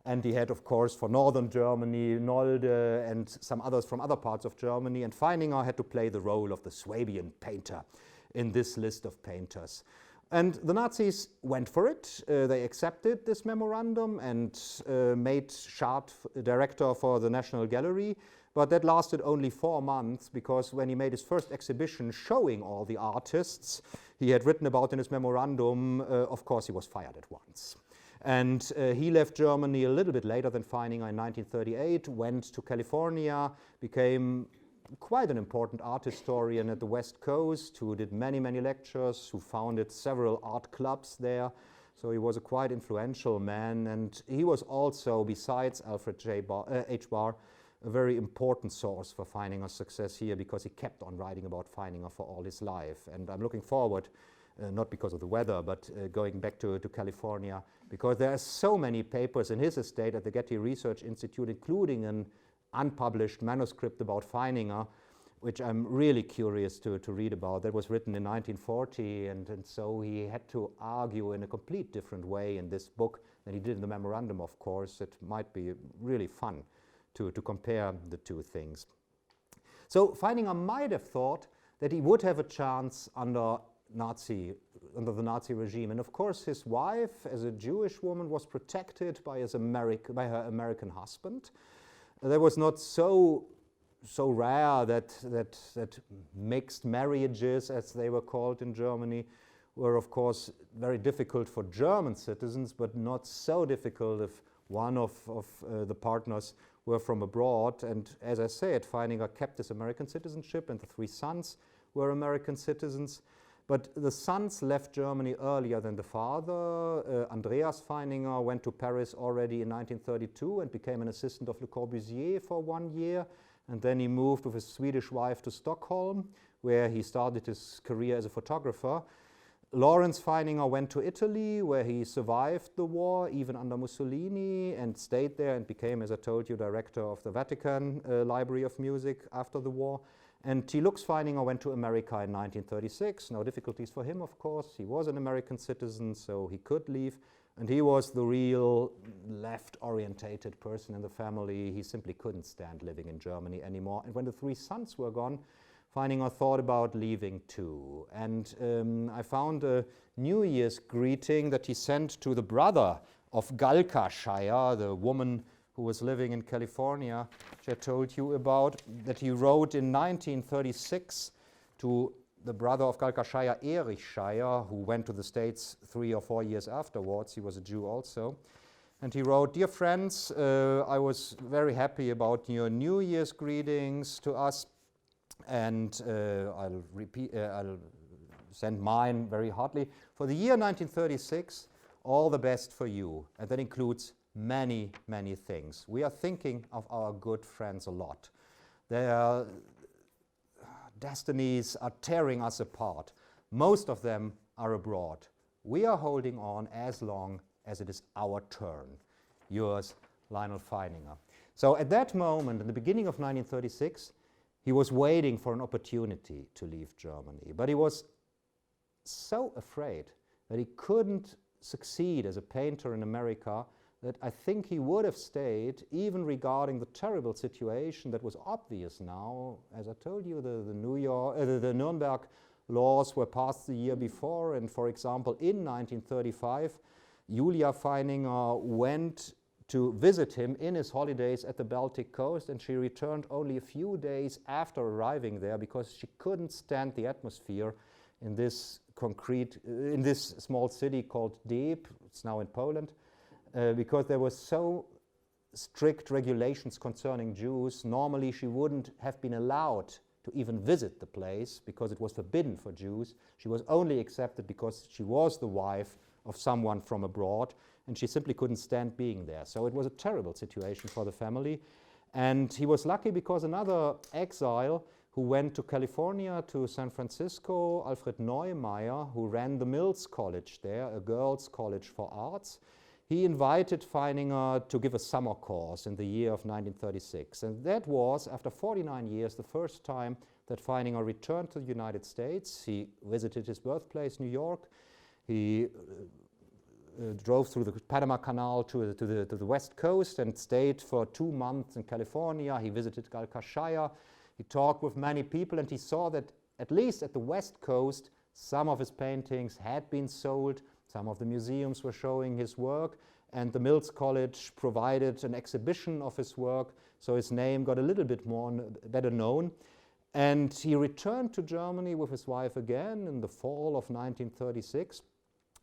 And he had, of course, for northern Germany, Nolde and some others from other parts of Germany. And Feininger had to play the role of the Swabian painter in this list of painters. And the Nazis went for it. They accepted this memorandum and made Schardt director for the National Gallery. But that lasted only 4 months, because when he made his first exhibition showing all the artists he had written about in his memorandum, of course, he was fired at once. And he left Germany a little bit later than Feininger in 1938, went to California, became quite an important art historian at the West Coast, who did many, many lectures, who founded several art clubs there. So he was a quite influential man, and he was also, besides Alfred H. Barr, a very important source for Feininger's success here, because he kept on writing about Feininger for all his life. And I'm looking forward, not because of the weather, but going back to California, because there are so many papers in his estate at the Getty Research Institute, including an unpublished manuscript about Feininger, which I'm really curious to read about. That was written in 1940, and so he had to argue in a complete different way in this book than he did in the memorandum, of course. It might be really fun to compare the two things. So Feininger might have thought that he would have a chance under the Nazi regime. And of course, his wife, as a Jewish woman, was protected by her American husband. That was not so rare that mixed marriages, as they were called in Germany, were of course very difficult for German citizens, but not so difficult if one of the partners were from abroad. And as I said, Feininger kept his American citizenship, and the 3 sons were American citizens. But the sons left Germany earlier than the father. Andreas Feininger went to Paris already in 1932 and became an assistant of Le Corbusier for 1 year. And then he moved with his Swedish wife to Stockholm, where he started his career as a photographer. Lawrence Feininger went to Italy, where he survived the war, even under Mussolini, and stayed there and became, as I told you, director of the Vatican Library of Music after the war. And T. Lux Feininger went to America in 1936. No difficulties for him, of course. He was an American citizen, so he could leave. And he was the real left-orientated person in the family. He simply couldn't stand living in Germany anymore. And when the 3 sons were gone, Feininger thought about leaving too. And I found a New Year's greeting that he sent to the brother of Galkashire, the woman who was living in California, which I told you about, that he wrote in 1936 to the brother of Galkashire, Erich Scheier, who went to the States 3 or 4 years afterwards. He was a Jew also. And he wrote, "Dear friends, I was very happy about your New Year's greetings to us, and I'll send mine very heartily. For the year 1936, all the best for you." And that includes many, many things. We are thinking of our good friends a lot. Their destinies are tearing us apart. Most of them are abroad. We are holding on as long as it is our turn. Yours, Lyonel Feininger. So at that moment, in the beginning of 1936, he was waiting for an opportunity to leave Germany. But he was so afraid that he couldn't succeed as a painter in America, that I think he would have stayed, even regarding the terrible situation that was obvious now. As I told you, the Nuremberg laws were passed the year before, and for example, in 1935, Julia Feininger went to visit him in his holidays at the Baltic coast, and she returned only a few days after arriving there because she couldn't stand the atmosphere in this small city called Deb. It's now in Poland, because there were so strict regulations concerning Jews. Normally she wouldn't have been allowed to even visit the place because it was forbidden for Jews. She was only accepted because she was the wife of someone from abroad, and she simply couldn't stand being there. So it was a terrible situation for the family. And he was lucky because another exile who went to California, to San Francisco, Alfred Neumeier, who ran the Mills College there, a girls' college for arts, he invited Feininger to give a summer course in the year of 1936. And that was, after 49 years, the first time that Feininger returned to the United States. He visited his birthplace, New York. He drove through the Panama Canal to the West Coast and stayed for 2 months in California. He visited Galkashire. He talked with many people, and he saw that at least at the West Coast, some of his paintings had been sold. Some of the museums were showing his work, and the Mills College provided an exhibition of his work, so his name got a little bit better known. And he returned to Germany with his wife again in the fall of 1936.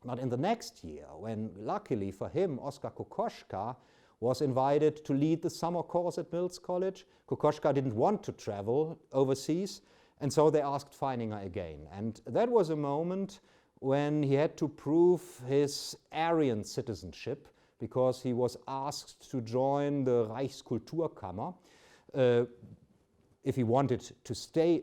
But in the next year, when luckily for him, Oskar Kokoschka was invited to lead the summer course at Mills College. Kokoschka didn't want to travel overseas, and so they asked Feininger again. And that was a moment when he had to prove his Aryan citizenship, because he was asked to join the Reichskulturkammer if he wanted to stay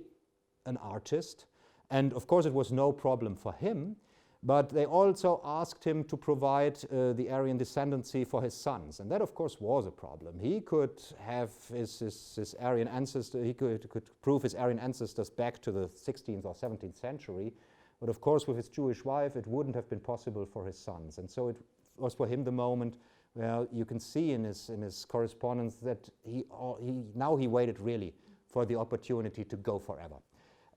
an artist. And of course it was no problem for him, but they also asked him to provide the Aryan descendancy for his sons. And that of course was a problem. He could have his Aryan ancestor, he could prove his Aryan ancestors back to the 16th or 17th century, but of course with his Jewish wife it wouldn't have been possible for his sons. And so it was for him the moment where you can see in his correspondence that he waited really for the opportunity to go forever.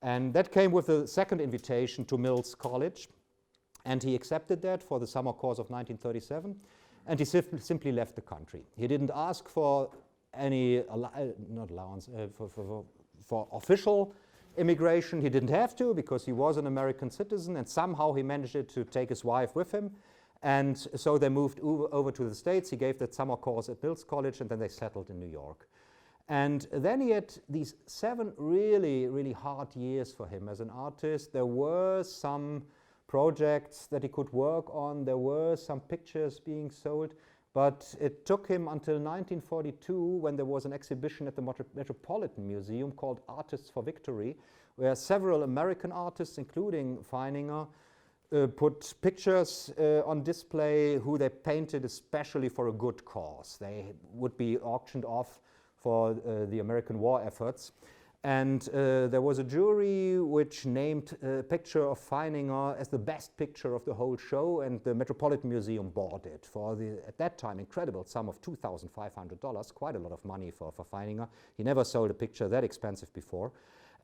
And that came with the second invitation to Mills College, and he accepted that for the summer course of 1937, and he simply left the country. He didn't ask for any for official immigration. He didn't have to, because he was an American citizen, and somehow he managed to take his wife with him. And so they moved over to the States. He gave that summer course at Mills College, and then they settled in New York. And then he had these 7 really, really hard years for him as an artist. There were some projects that he could work on. There were some pictures being sold. But it took him until 1942, when there was an exhibition at the Metropolitan Museum called Artists for Victory, where several American artists, including Feininger, put pictures on display who they painted especially for a good cause. They would be auctioned off for the American war efforts. And there was a jury which named a picture of Feininger as the best picture of the whole show, and the Metropolitan Museum bought it for the, at that time, incredible sum of $2,500, quite a lot of money for Feininger. He never sold a picture that expensive before.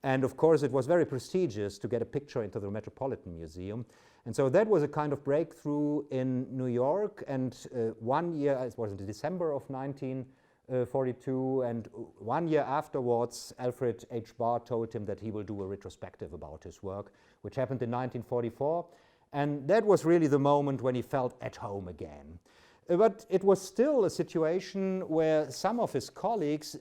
And of course it was very prestigious to get a picture into the Metropolitan Museum. And so that was a kind of breakthrough in New York. And 1 year, it was in December of 1942, and 1 year afterwards, Alfred H. Barr told him that he will do a retrospective about his work, which happened in 1944. And that was really the moment when he felt at home again. But it was still a situation where some of his colleagues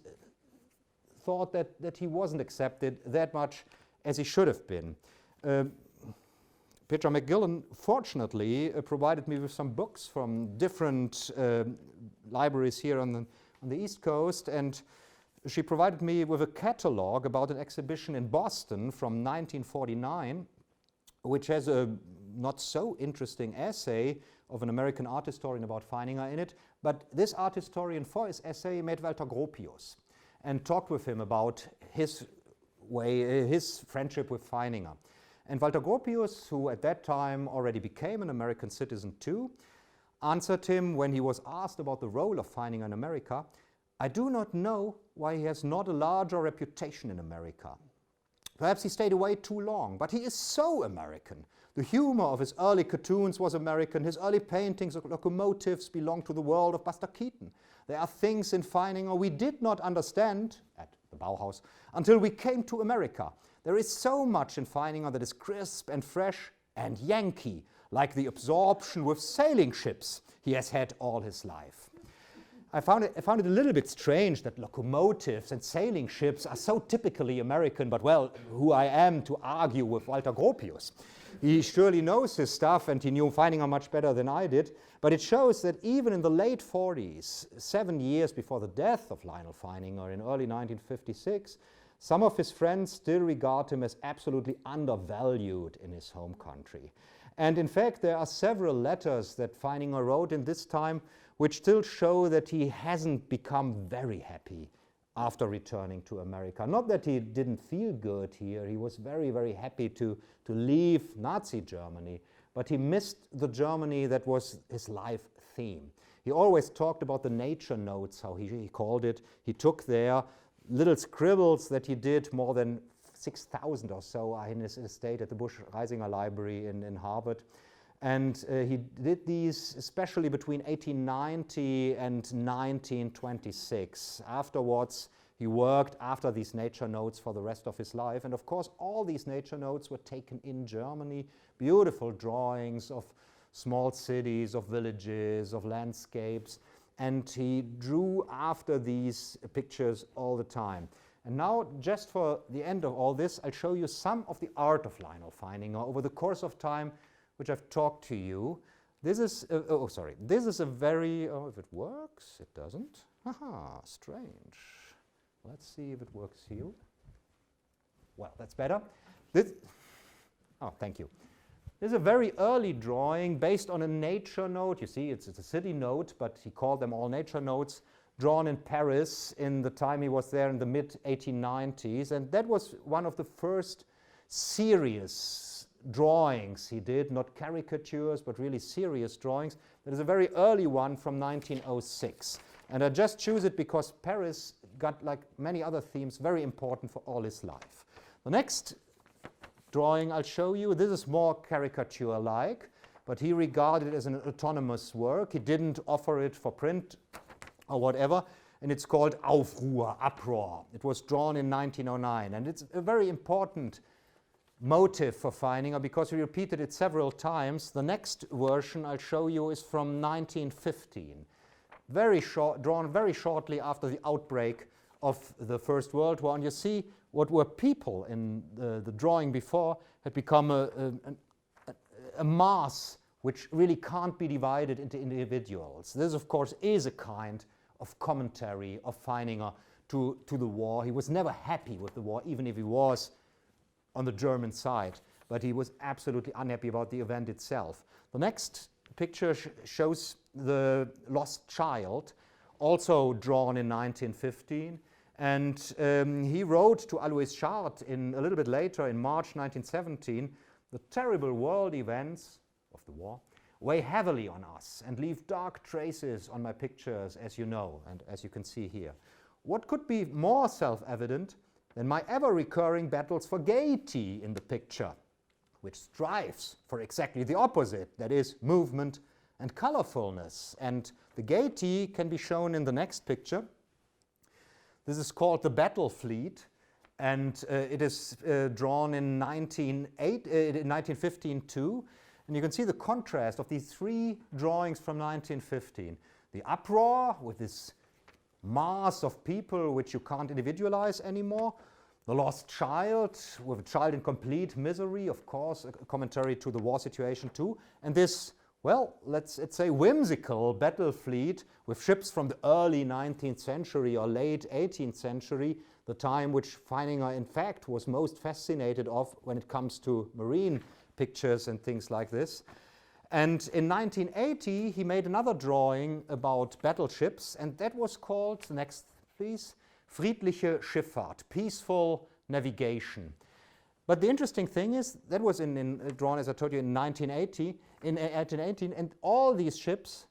thought that he wasn't accepted that much as he should have been. Petra Mcquillen, fortunately, provided me with some books from different libraries here on the East Coast, and she provided me with a catalog about an exhibition in Boston from 1949, which has a not so interesting essay of an American art historian about Feininger in it, but this art historian for his essay made Walter Gropius and talked with him about his friendship with Feininger. And Walter Gropius, who at that time already became an American citizen too, answered him when he was asked about the role of Feininger in America, "I do not know why he has not a larger reputation in America. Perhaps he stayed away too long, but he is so American. The humor of his early cartoons was American. His early paintings of locomotives belong to the world of Buster Keaton. There are things in Feininger we did not understand, at the Bauhaus, until we came to America. There is so much in Feininger that is crisp and fresh and Yankee, like the absorption with sailing ships he has had all his life." I found it a little bit strange that locomotives and sailing ships are so typically American, but well, who I am to argue with Walter Gropius. He surely knows his stuff, and he knew Feininger much better than I did, but it shows that even in the late 40s, 7 years before the death of Lyonel Feininger in early 1956, some of his friends still regard him as absolutely undervalued in his home country. And in fact, there are several letters that Feininger wrote in this time which still show that he hasn't become very happy after returning to America. Not that he didn't feel good here, he was very, very happy to leave Nazi Germany, but he missed the Germany that was his life theme. He always talked about the nature notes, how he called it. He took there little scribbles that he did, more than 6,000 or so in his estate at the Busch-Reisinger Library in Harvard. And he did these especially between 1890 and 1926. Afterwards, he worked after these nature notes for the rest of his life. And of course, all these nature notes were taken in Germany. Beautiful drawings of small cities, of villages, of landscapes. And he drew after these pictures all the time. And now, just for the end of all this, I'll show you some of the art of Lyonel Feininger over the course of time, which I've talked to you. This is, this is a very, if it works, it doesn't. Haha, strange. Let's see if it works here. Well, that's better. Thank you. This is a very early drawing based on a nature note. You see, it's a city note, but he called them all nature notes, drawn in Paris in the time he was there in the mid-1890s. And that was one of the first serious drawings he did, not caricatures, but really serious drawings. There is a very early one from 1906. And I just choose it because Paris got, like many other themes, very important for all his life. The next drawing I'll show you, this is more caricature-like, but he regarded it as an autonomous work. He didn't offer it for print or whatever, and it's called Aufruhr, Uproar. It was drawn in 1909, and it's a very important motive for Feininger because he repeated it several times. The next version I'll show you is from 1915, very short, drawn very shortly after the outbreak of the First World War. And you see what were people in the drawing before had become a mass which really can't be divided into individuals. This, of course, is a kind of commentary of Feininger to the war. He was never happy with the war, even if he was on the German side, but he was absolutely unhappy about the event itself. The next picture shows the lost child, also drawn in 1915. And he wrote to Alois Chart a little bit later, in March 1917, "The terrible world events of the war weigh heavily on us and leave dark traces on my pictures, as you know, and as you can see here. What could be more self-evident than my ever-recurring battles for gaiety in the picture, which strives for exactly the opposite, that is, movement and colorfulness." And the gaiety can be shown in the next picture. This is called the Battle Fleet, and it is drawn in 1915 too. And you can see the contrast of these three drawings from 1915. The uproar with this mass of people which you can't individualize anymore. The lost child with a child in complete misery, of course, a commentary to the war situation too. And this, well, let's say whimsical battle fleet with ships from the early 19th century or late 18th century, the time which Feininger in fact was most fascinated of when it comes to marine pictures and things like this. And in 1980 he made another drawing about battleships, and that was called, next please, Friedliche Schifffahrt, peaceful navigation. But the interesting thing is that was drawn, as I told you, in 1818, and all these ships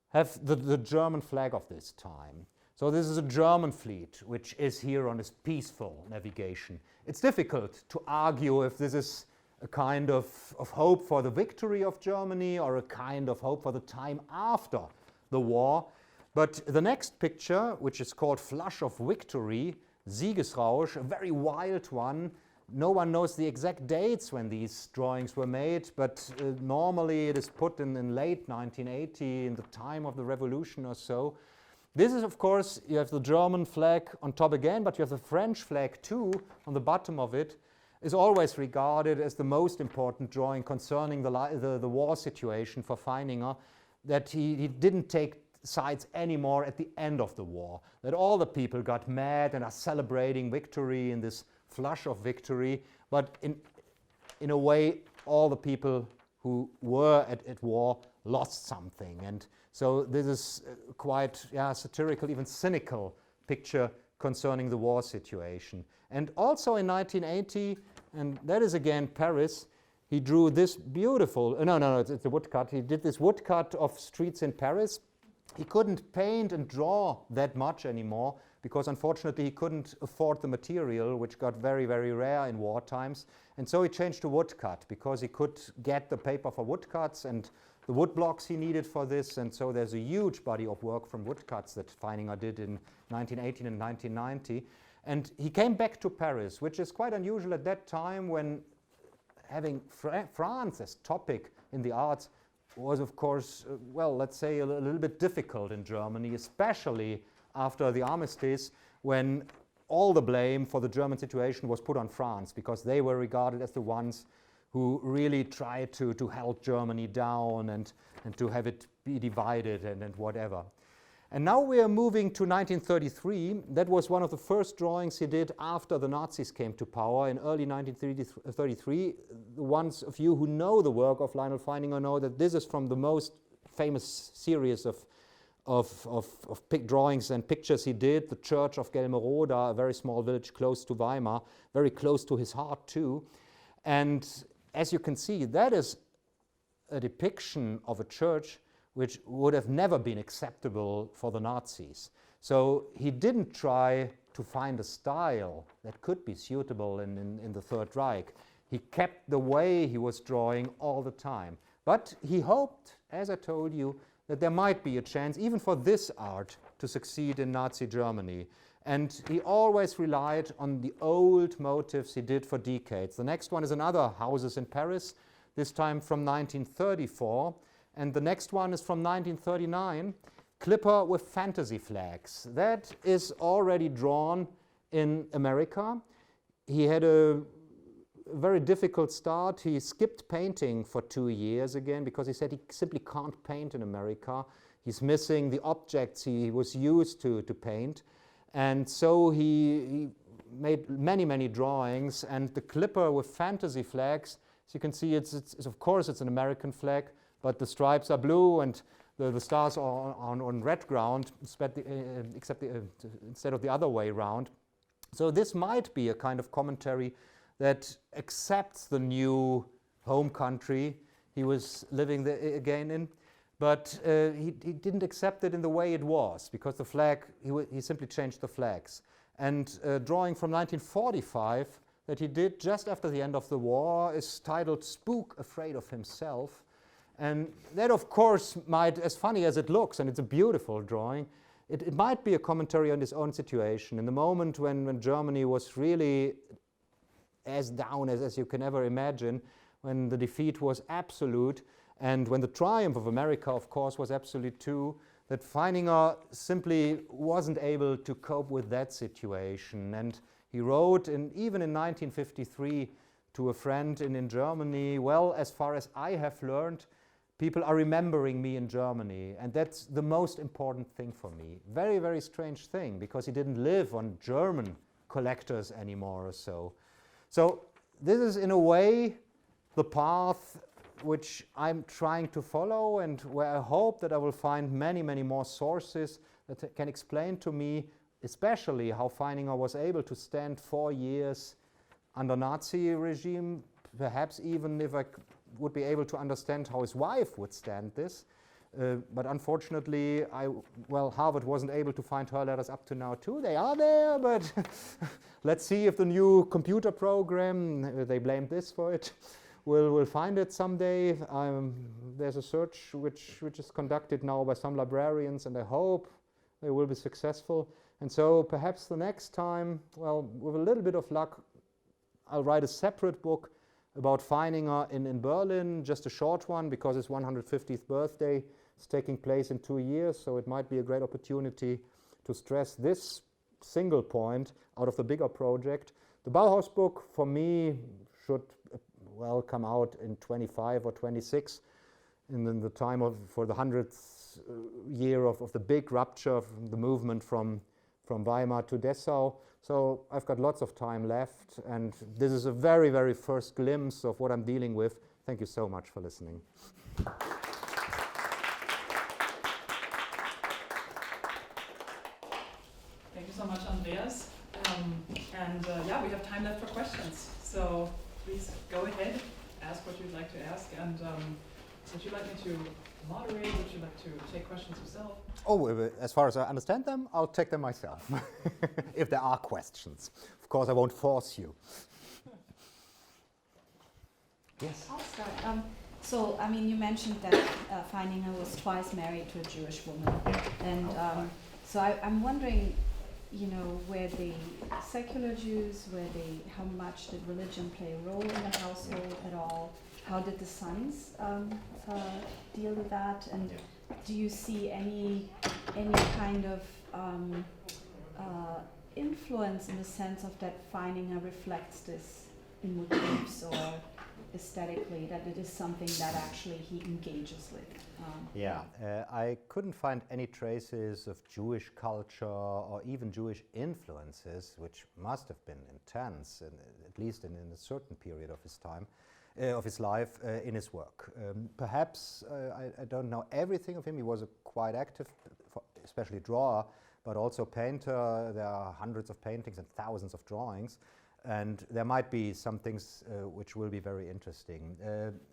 have the German flag of this time. So this is a German fleet which is here on this peaceful navigation. It's difficult to argue if this is a kind of hope for the victory of Germany or a kind of hope for the time after the war. But the next picture, which is called Flush of Victory, Siegesrausch, a very wild one. No one knows the exact dates when these drawings were made, but normally it is put in late 1980, in the time of the revolution or so. This is, of course, you have the German flag on top again, but you have the French flag too on the bottom of it. Is always regarded as the most important drawing concerning the war situation for Feininger, that he didn't take sides anymore at the end of the war, that all the people got mad and are celebrating victory in this flush of victory, but in a way all the people who were at war lost something. And so this is quite satirical, even cynical picture concerning the war situation. And also in 1980, and that is again Paris, he drew this beautiful, it's a woodcut. He did this woodcut of streets in Paris. He couldn't paint and draw that much anymore because unfortunately he couldn't afford the material, which got very, very rare in war times. And so he changed to woodcut because he could get the paper for woodcuts and the wood blocks he needed for this. And so there's a huge body of work from woodcuts that Feininger did in 1918 and 1990. And he came back to Paris, which is quite unusual at that time when having France as topic in the arts was, of course, let's say a little bit difficult in Germany, especially after the armistice, when all the blame for the German situation was put on France because they were regarded as the ones who really tried to hold Germany down and to have it be divided and whatever. And now we are moving to 1933. That was one of the first drawings he did after the Nazis came to power in early 1933. The ones of you who know the work of Lyonel Feininger know that this is from the most famous series of drawings and pictures he did. The Church of Gelmeroda, a very small village close to Weimar, very close to his heart too. And as you can see, that is a depiction of a church which would have never been acceptable for the Nazis. So he didn't try to find a style that could be suitable in the Third Reich. He kept the way he was drawing all the time. But he hoped, as I told you, that there might be a chance even for this art to succeed in Nazi Germany. And he always relied on the old motifs he did for decades. The next one is another houses in Paris, this time from 1934. And the next one is from 1939, clipper with fantasy flags. That is already drawn in America. He had a very difficult start. He skipped painting for 2 years again because he said he simply can't paint in America. He's missing the objects he was used to paint. And so he made many, many drawings. And the clipper with fantasy flags, as you can see, it's of course it's an American flag, but the stripes are blue and the stars are on red ground, instead of the other way around. So this might be a kind of commentary that accepts the new home country he was living again in, but he didn't accept it in the way it was, because the flag, he simply changed the flags. And drawing from 1945 that he did just after the end of the war is titled Spook Afraid of Himself. And that, of course, might, as funny as it looks, and it's a beautiful drawing, it might be a commentary on his own situation. In the moment when Germany was really as down as you can ever imagine, when the defeat was absolute, and when the triumph of America, of course, was absolute too, that Feininger simply wasn't able to cope with that situation. And he wrote, even in 1953, to a friend in Germany, well, as far as I have learned, people are remembering me in Germany, and that's the most important thing for me. Very, very strange thing, because he didn't live on German collectors anymore or so. So this is, in a way, the path which I'm trying to follow, and where I hope that I will find many, many more sources that can explain to me, especially how Feininger was able to stand 4 years under Nazi regime, perhaps even if I would be able to understand how his wife would stand this. But unfortunately, Harvard wasn't able to find her letters up to now too. They are there, but let's see if the new computer program, they blamed this for it, will find it someday. There's a search which is conducted now by some librarians, and I hope they will be successful. And so perhaps the next time, with a little bit of luck, I'll write a separate book about Feininger in Berlin, just a short one, because his 150th birthday is taking place in 2 years, so it might be a great opportunity to stress this single point out of the bigger project. The Bauhaus book, for me, should come out in 25 or 26, and then the time for the 100th year of the big rupture of the movement from Weimar to Dessau. So I've got lots of time left, and this is a very, very first glimpse of what I'm dealing with. Thank you so much for listening. Thank you so much, Andreas. We have time left for questions. So please go ahead, ask what you'd like to ask, and would you like me to moderate? Would you like to take questions yourself? Oh, as far as I understand them, I'll take them myself, if there are questions. Of course, I won't force you. Yes? I'll start. You mentioned that Feininger was twice married to a Jewish woman. And so I'm wondering, were they secular Jews? How much did religion play a role in the household at all? How did the sons deal with that? And do you see any kind of influence in the sense of that Feininger reflects this in motifs or aesthetically, that it is something that actually he engages with? I couldn't find any traces of Jewish culture or even Jewish influences, which must have been intense, at least in a certain period of his time. Of his life in his work. Perhaps, I don't know everything of him. He was a quite active, especially drawer, but also painter. There are hundreds of paintings and thousands of drawings. And there might be some things which will be very interesting.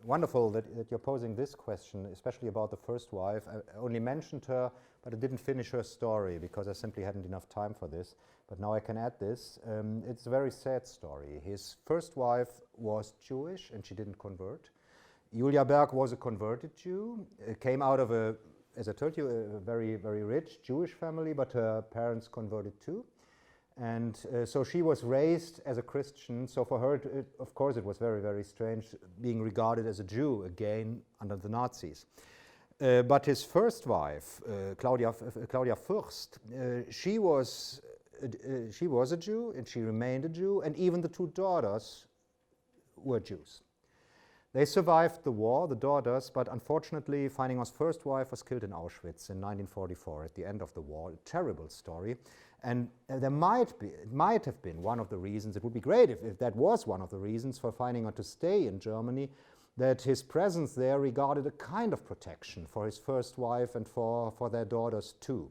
Wonderful that you're posing this question, especially about the first wife. I only mentioned her, but I didn't finish her story because I simply hadn't enough time for this. But now I can add this. It's a very sad story. His first wife was Jewish and she didn't convert. Julia Berg was a converted Jew, came out of as I told you, a very, very rich Jewish family, but her parents converted too. And so she was raised as a Christian. So for her, of course, it was very, very strange being regarded as a Jew again under the Nazis. But his first wife, Claudia Fürst, she was a Jew and she remained a Jew, and even the two daughters were Jews. They survived the war, the daughters, but unfortunately Feininger's first wife was killed in Auschwitz in 1944 at the end of the war. A terrible story. And it might have been one of the reasons, it would be great if that was one of the reasons for Feininger to stay in Germany, that his presence there regarded a kind of protection for his first wife and for their daughters too.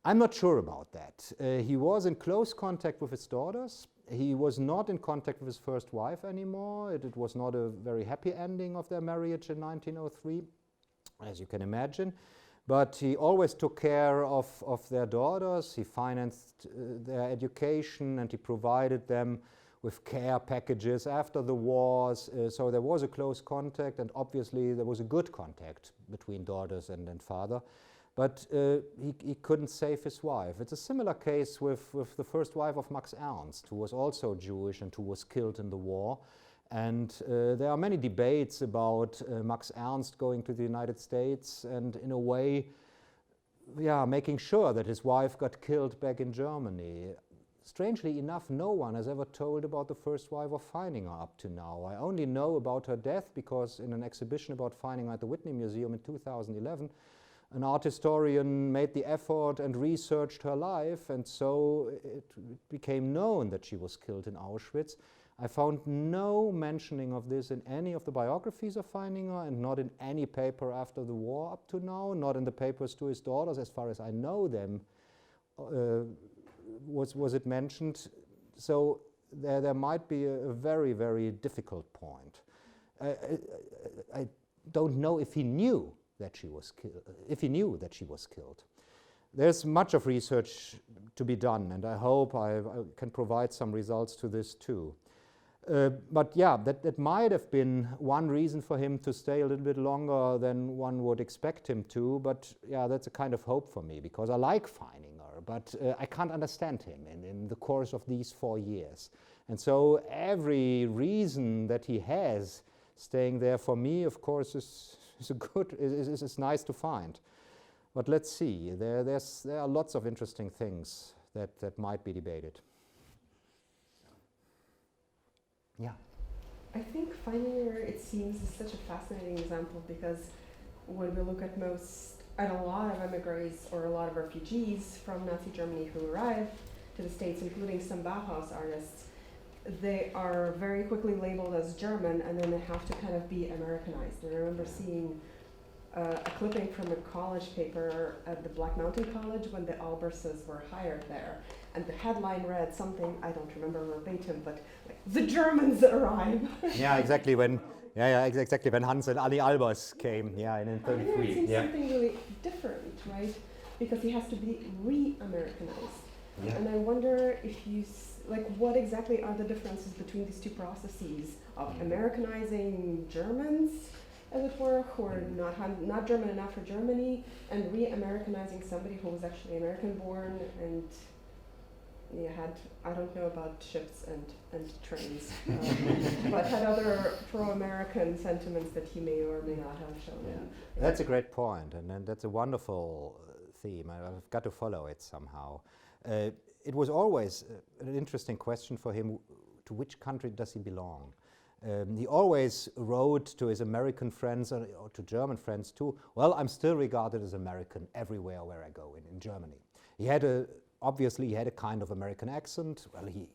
I'm not sure about that. He was in close contact with his daughters. He was not in contact with his first wife anymore. It was not a very happy ending of their marriage in 1903, as you can imagine. But he always took care of their daughters. He financed their education and he provided them with care packages after the wars. So there was a close contact, and obviously there was a good contact between daughters and father. But he couldn't save his wife. It's a similar case with the first wife of Max Ernst, who was also Jewish and who was killed in the war. And there are many debates about Max Ernst going to the United States and in a way, making sure that his wife got killed back in Germany. Strangely enough, no one has ever told about the first wife of Feininger up to now. I only know about her death because in an exhibition about Feininger at the Whitney Museum in 2011, an art historian made the effort and researched her life, and so it became known that she was killed in Auschwitz. I found no mentioning of this in any of the biographies of Feininger and not in any paper after the war up to now, not in the papers to his daughters, as far as I know them, was it mentioned. So there might be a very, very difficult point. I don't know if he knew that she was killed. There's much of research to be done, and I hope I can provide some results to this too. But yeah, that might have been one reason for him to stay a little bit longer than one would expect him to, but yeah, that's a kind of hope for me, because I like Feininger, but I can't understand him in the course of these 4 years. And so every reason that he has staying there for me, of course, is nice to find. But let's see, there are lots of interesting things that might be debated. Yeah. I think Feininger, it seems, is such a fascinating example, because when we look at a lot of emigres or a lot of refugees from Nazi Germany who arrive to the States, including some Bauhaus artists, they are very quickly labeled as German, and then they have to kind of be Americanized. And I remember seeing a clipping from a college paper at the Black Mountain College when the Alberses were hired there. And the headline read something, I don't remember verbatim, but like, the Germans arrive. Yeah, exactly. Exactly when Hans and Ali Albers came, in 1933. It seems something really different, right? Because he has to be re-Americanized. Yeah. And I wonder if what exactly are the differences between these two processes of Americanizing Germans, as it were, who are not German enough for Germany, and re-Americanizing somebody who was actually American-born and had, I don't know about ships and trains, but had other pro-American sentiments that he may or may not have shown. Yeah. That's a great point, and that's a wonderful theme. I've got to follow it somehow. It was always an interesting question for him, to which country does he belong? He always wrote to his American friends or to German friends too, well, I'm still regarded as American everywhere where I go in Germany. Obviously he had a kind of American accent. Well, he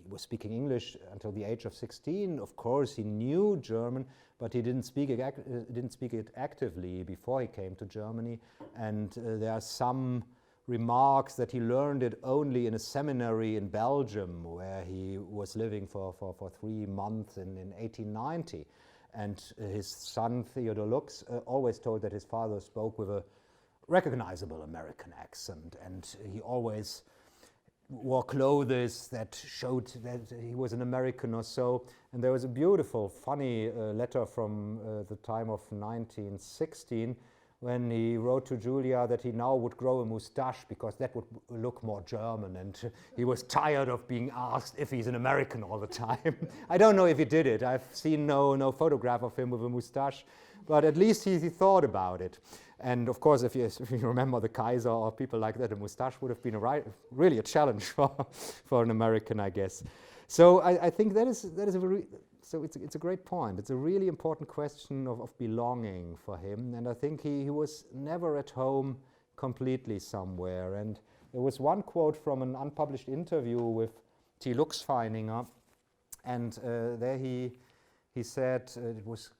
was speaking English until the age of 16. Of course, he knew German, but he didn't speak it actively before he came to Germany. And there are some remarks that he learned it only in a seminary in Belgium, where he was living for 3 months in 1890. And his son, Theodor Lux, always told that his father spoke with a recognizable American accent, and he always wore clothes that showed that he was an American or so. And there was a beautiful, funny letter from the time of 1916, when he wrote to Julia that he now would grow a moustache because that would look more German, and he was tired of being asked if he's an American all the time. I don't know if he did it. I've seen no photograph of him with a moustache, but at least he thought about it. And of course, if you remember the Kaiser or people like that, a moustache would have been really a challenge for an American, I guess. So I think that is so it's a great point. It's a really important question of belonging for him, and I think he was never at home completely somewhere. And there was one quote from an unpublished interview with T. Lux Feininger, and there he said, it was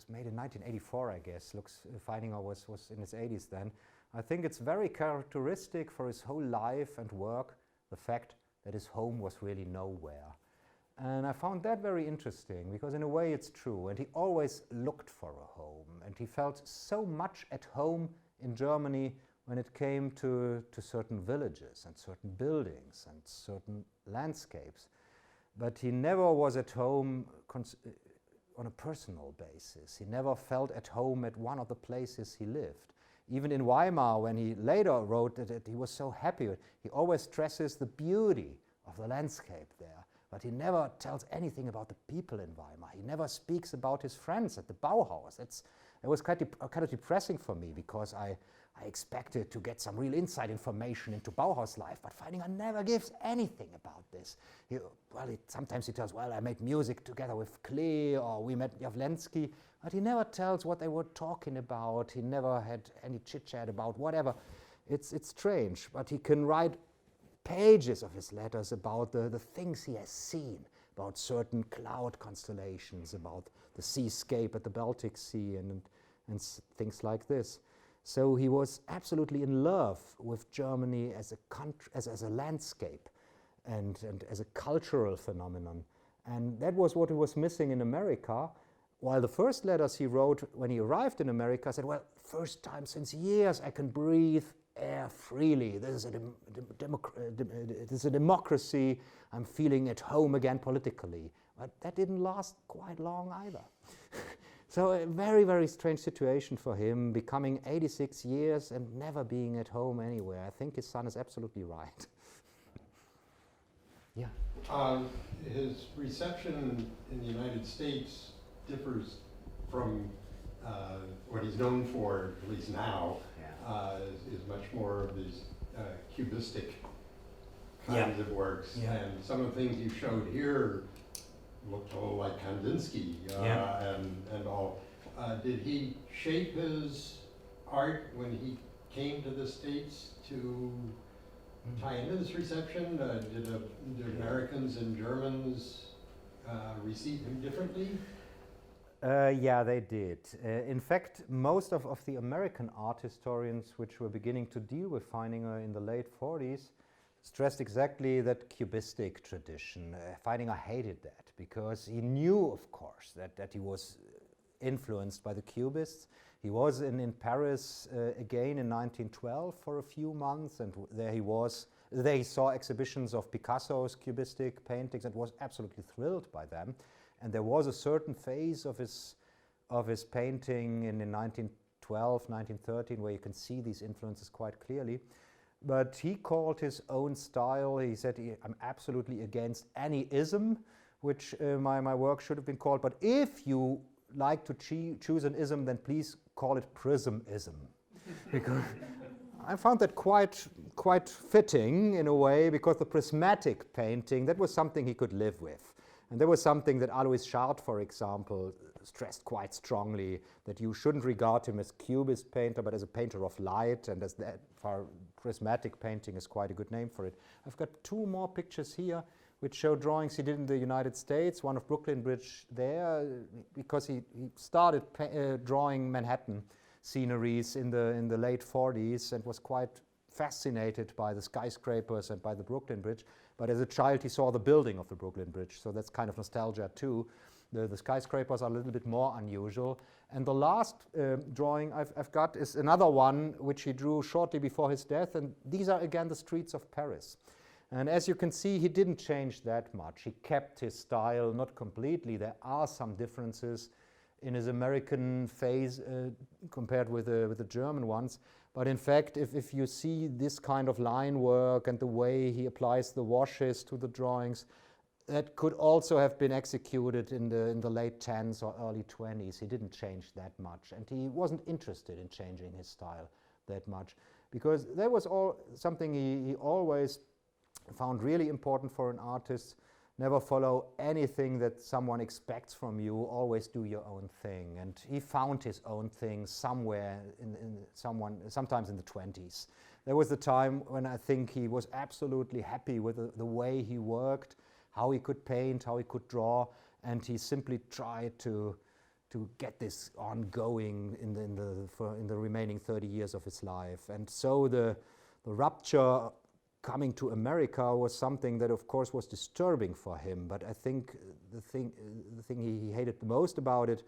made in 1984, I guess. Feininger was in his 80s then. I think it's very characteristic for his whole life and work, the fact that his home was really nowhere. And I found that very interesting, because in a way it's true, and he always looked for a home, and he felt so much at home in Germany when it came to certain villages and certain buildings and certain landscapes. But he never was at home on a personal basis. He never felt at home at one of the places he lived. Even in Weimar, when he later wrote that he was so happy, he always stresses the beauty of the landscape there. But he never tells anything about the people in Weimar. He never speaks about his friends at the Bauhaus. It was kind of depressing for me, because I expected to get some real inside information into Bauhaus life, but Feininger never gives anything about this. Sometimes he tells, well, I made music together with Klee, or we met Jawlensky, but he never tells what they were talking about. He never had any chit-chat about whatever. It's strange, but he can write pages of his letters about the things he has seen, about certain cloud constellations, about the seascape at the Baltic Sea, and things like this. So he was absolutely in love with Germany as a country, as a landscape. and as a cultural phenomenon. And that was what he was missing in America. While the first letters he wrote when he arrived in America said, well, first time since years I can breathe air freely. This is a democracy. I'm feeling at home again politically. But that didn't last quite long either. So a very, very strange situation for him, becoming 86 years and never being at home anywhere. I think his son is absolutely right. Yeah. His reception in the United States differs from what he's known for, at least now, is much more of these cubistic kinds of works. And some of the things you showed here looked a little like Kandinsky and all. Did he shape his art when he came to the States to tie into this reception? Did Americans and Germans receive him differently? Yeah, they did. In fact, most of the American art historians which were beginning to deal with Feininger in the late 40s stressed exactly that cubistic tradition. Feininger hated that because he knew, of course, that he was influenced by the Cubists. He was in Paris again in 1912 for a few months, and there he saw exhibitions of Picasso's cubistic paintings and was absolutely thrilled by them. And there was a certain phase of his painting in 1912, 1913, where you can see these influences quite clearly. But he called his own style, he said, I'm absolutely against any ism, which my work should have been called. But if you like to choose an ism, then please call it prismism. Because I found that quite fitting in a way, because the prismatic painting, that was something he could live with. And there was something that Alois Schardt, for example, stressed quite strongly, that you shouldn't regard him as cubist painter, but as a painter of light, and as that for prismatic painting is quite a good name for it. I've got two more pictures here which show drawings he did in the United States, one of Brooklyn Bridge there, because he started drawing Manhattan sceneries in the late 40s and was quite fascinated by the skyscrapers and by the Brooklyn Bridge. But as a child, he saw the building of the Brooklyn Bridge, so that's kind of nostalgia too. The skyscrapers are a little bit more unusual. And the last drawing I've got is another one which he drew shortly before his death, and these are again the streets of Paris. And as you can see, he didn't change that much. He kept his style, not completely. There are some differences in his American phase compared with the German ones. But in fact, if you see this kind of line work and the way he applies the washes to the drawings, that could also have been executed in the late 10s or early 20s. He didn't change that much, and he wasn't interested in changing his style that much, because that was something he always found really important for an artist. Never follow anything that someone expects from you, always do your own thing. And he found his own thing somewhere sometimes in the 20s. There was the time when I think he was absolutely happy with the way he worked, how he could paint, how he could draw, and he simply tried to get this ongoing in the remaining 30 years of his life. And so the rupture coming to America was something that, of course, was disturbing for him. But I think the thing he hated the most about it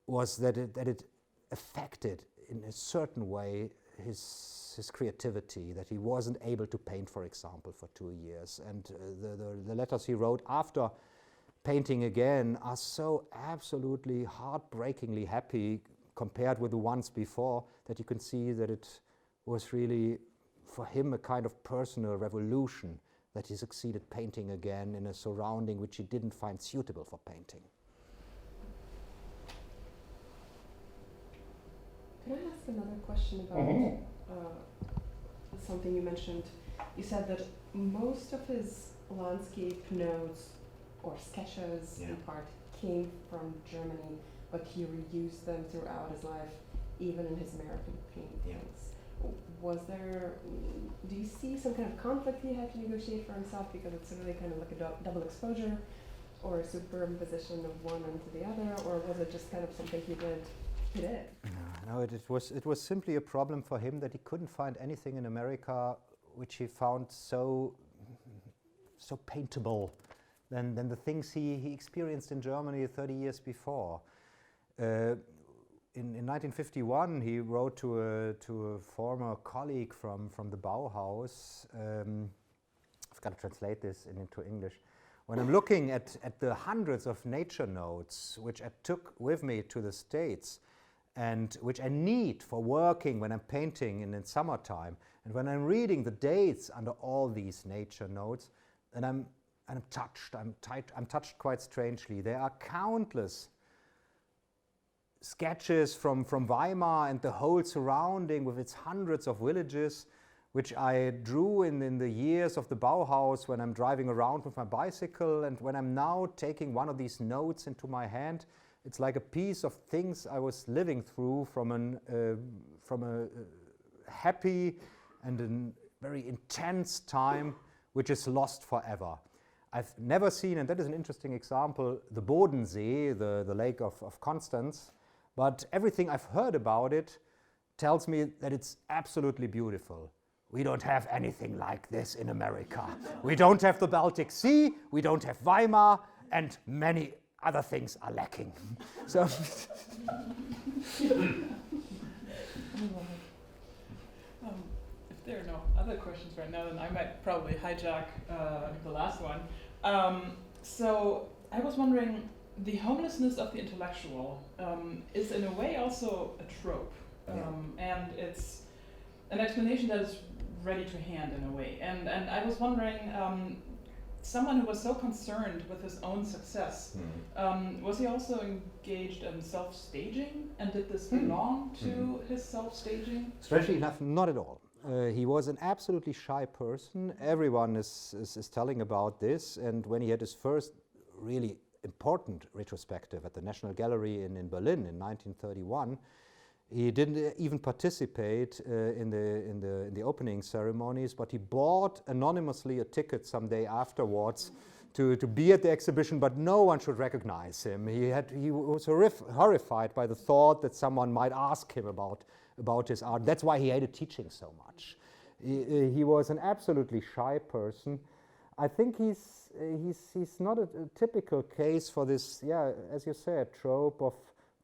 was that it affected, in a certain way, his creativity, that he wasn't able to paint, for example, for 2 years. And the letters he wrote after painting again are so absolutely heartbreakingly happy compared with the ones before, that you can see that it was really, for him, a kind of personal revolution, that he succeeded painting again in a surrounding which he didn't find suitable for painting. Can I ask another question about something you mentioned? You said that most of his landscape notes or sketches in part came from Germany, but he reused them throughout his life, even in his American paintings. Do you see some kind of conflict he had to negotiate for himself, because it's really kind of like a double exposure or a superimposition of one onto the other, or was it just kind of something he did? No, it was simply a problem for him that he couldn't find anything in America which he found so so paintable than the things he experienced in Germany 30 years before. In 1951, he wrote to a former colleague from the Bauhaus. I've got to translate this into English. When I'm looking at the hundreds of nature notes which I took with me to the States and which I need for working when I'm painting in summertime, and when I'm reading the dates under all these nature notes, and I'm touched. I'm touched quite strangely. There are countless sketches from Weimar and the whole surrounding with its hundreds of villages, which I drew in the years of the Bauhaus when I'm driving around with my bicycle, and when I'm now taking one of these notes into my hand, it's like a piece of things I was living through from a happy and a very intense time, which is lost forever. I've never seen, and that is an interesting example, the Bodensee, the lake of Constance, but everything I've heard about it tells me that it's absolutely beautiful. We don't have anything like this in America. We don't have the Baltic Sea, we don't have Weimar, and many other things are lacking. So If there are no other questions right now, then I might probably hijack the last one. So I was wondering, the homelessness of the intellectual is in a way also a trope, and it's an explanation that is ready to hand in a way. And I was wondering, someone who was so concerned with his own success, was he also engaged in self-staging? And did this belong to his self-staging? strangely enough, not at all. He was an absolutely shy person. Everyone is telling about this. And when he had his first really important retrospective at the National Gallery in Berlin in 1931, he didn't even participate in the opening ceremonies, but he bought anonymously a ticket some day afterwards to be at the exhibition, but no one should recognize him. He was horrified by the thought that someone might ask him about his art. That's why he hated teaching so much. He was an absolutely shy person. I think he's not a typical case for this, as you said, trope of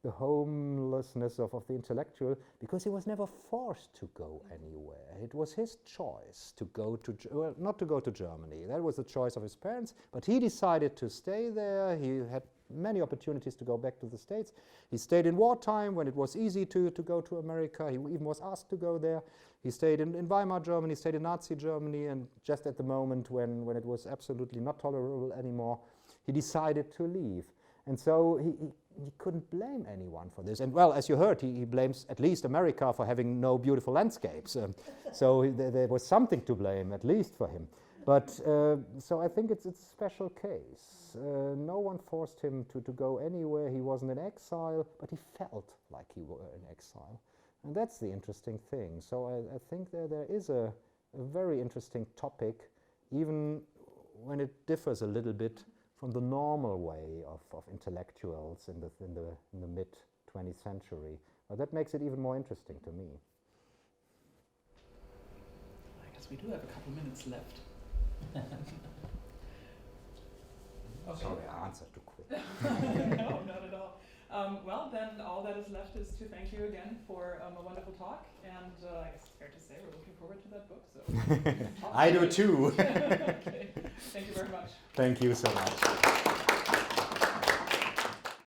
the homelessness of the intellectual, because he was never forced to go anywhere. It was his choice to go to, not to go to Germany. That was the choice of his parents, but he decided to stay there. He had many opportunities to go back to the States. He stayed in wartime when it was easy to go to America. He even was asked to go there. He stayed in Weimar Germany, stayed in Nazi Germany, and just at the moment when it was absolutely not tolerable anymore, he decided to leave. And so he couldn't blame anyone for this. And well, as you heard, he blames at least America for having no beautiful landscapes. So there was something to blame, at least for him. But so I think it's a special case. No one forced him to go anywhere. He wasn't in exile, but he felt like he were in exile. And that's the interesting thing. So I think there is a very interesting topic, even when it differs a little bit from the normal way of intellectuals in the mid-20th century. But that makes it even more interesting to me. I guess we do have a couple minutes left. Okay. Sorry, I answered too quick. No, not at all. Well, then all that is left is to thank you again for a wonderful talk, and I guess it's fair to say we're looking forward to that book. So I do too. Okay. Thank you very much. Thank you so much.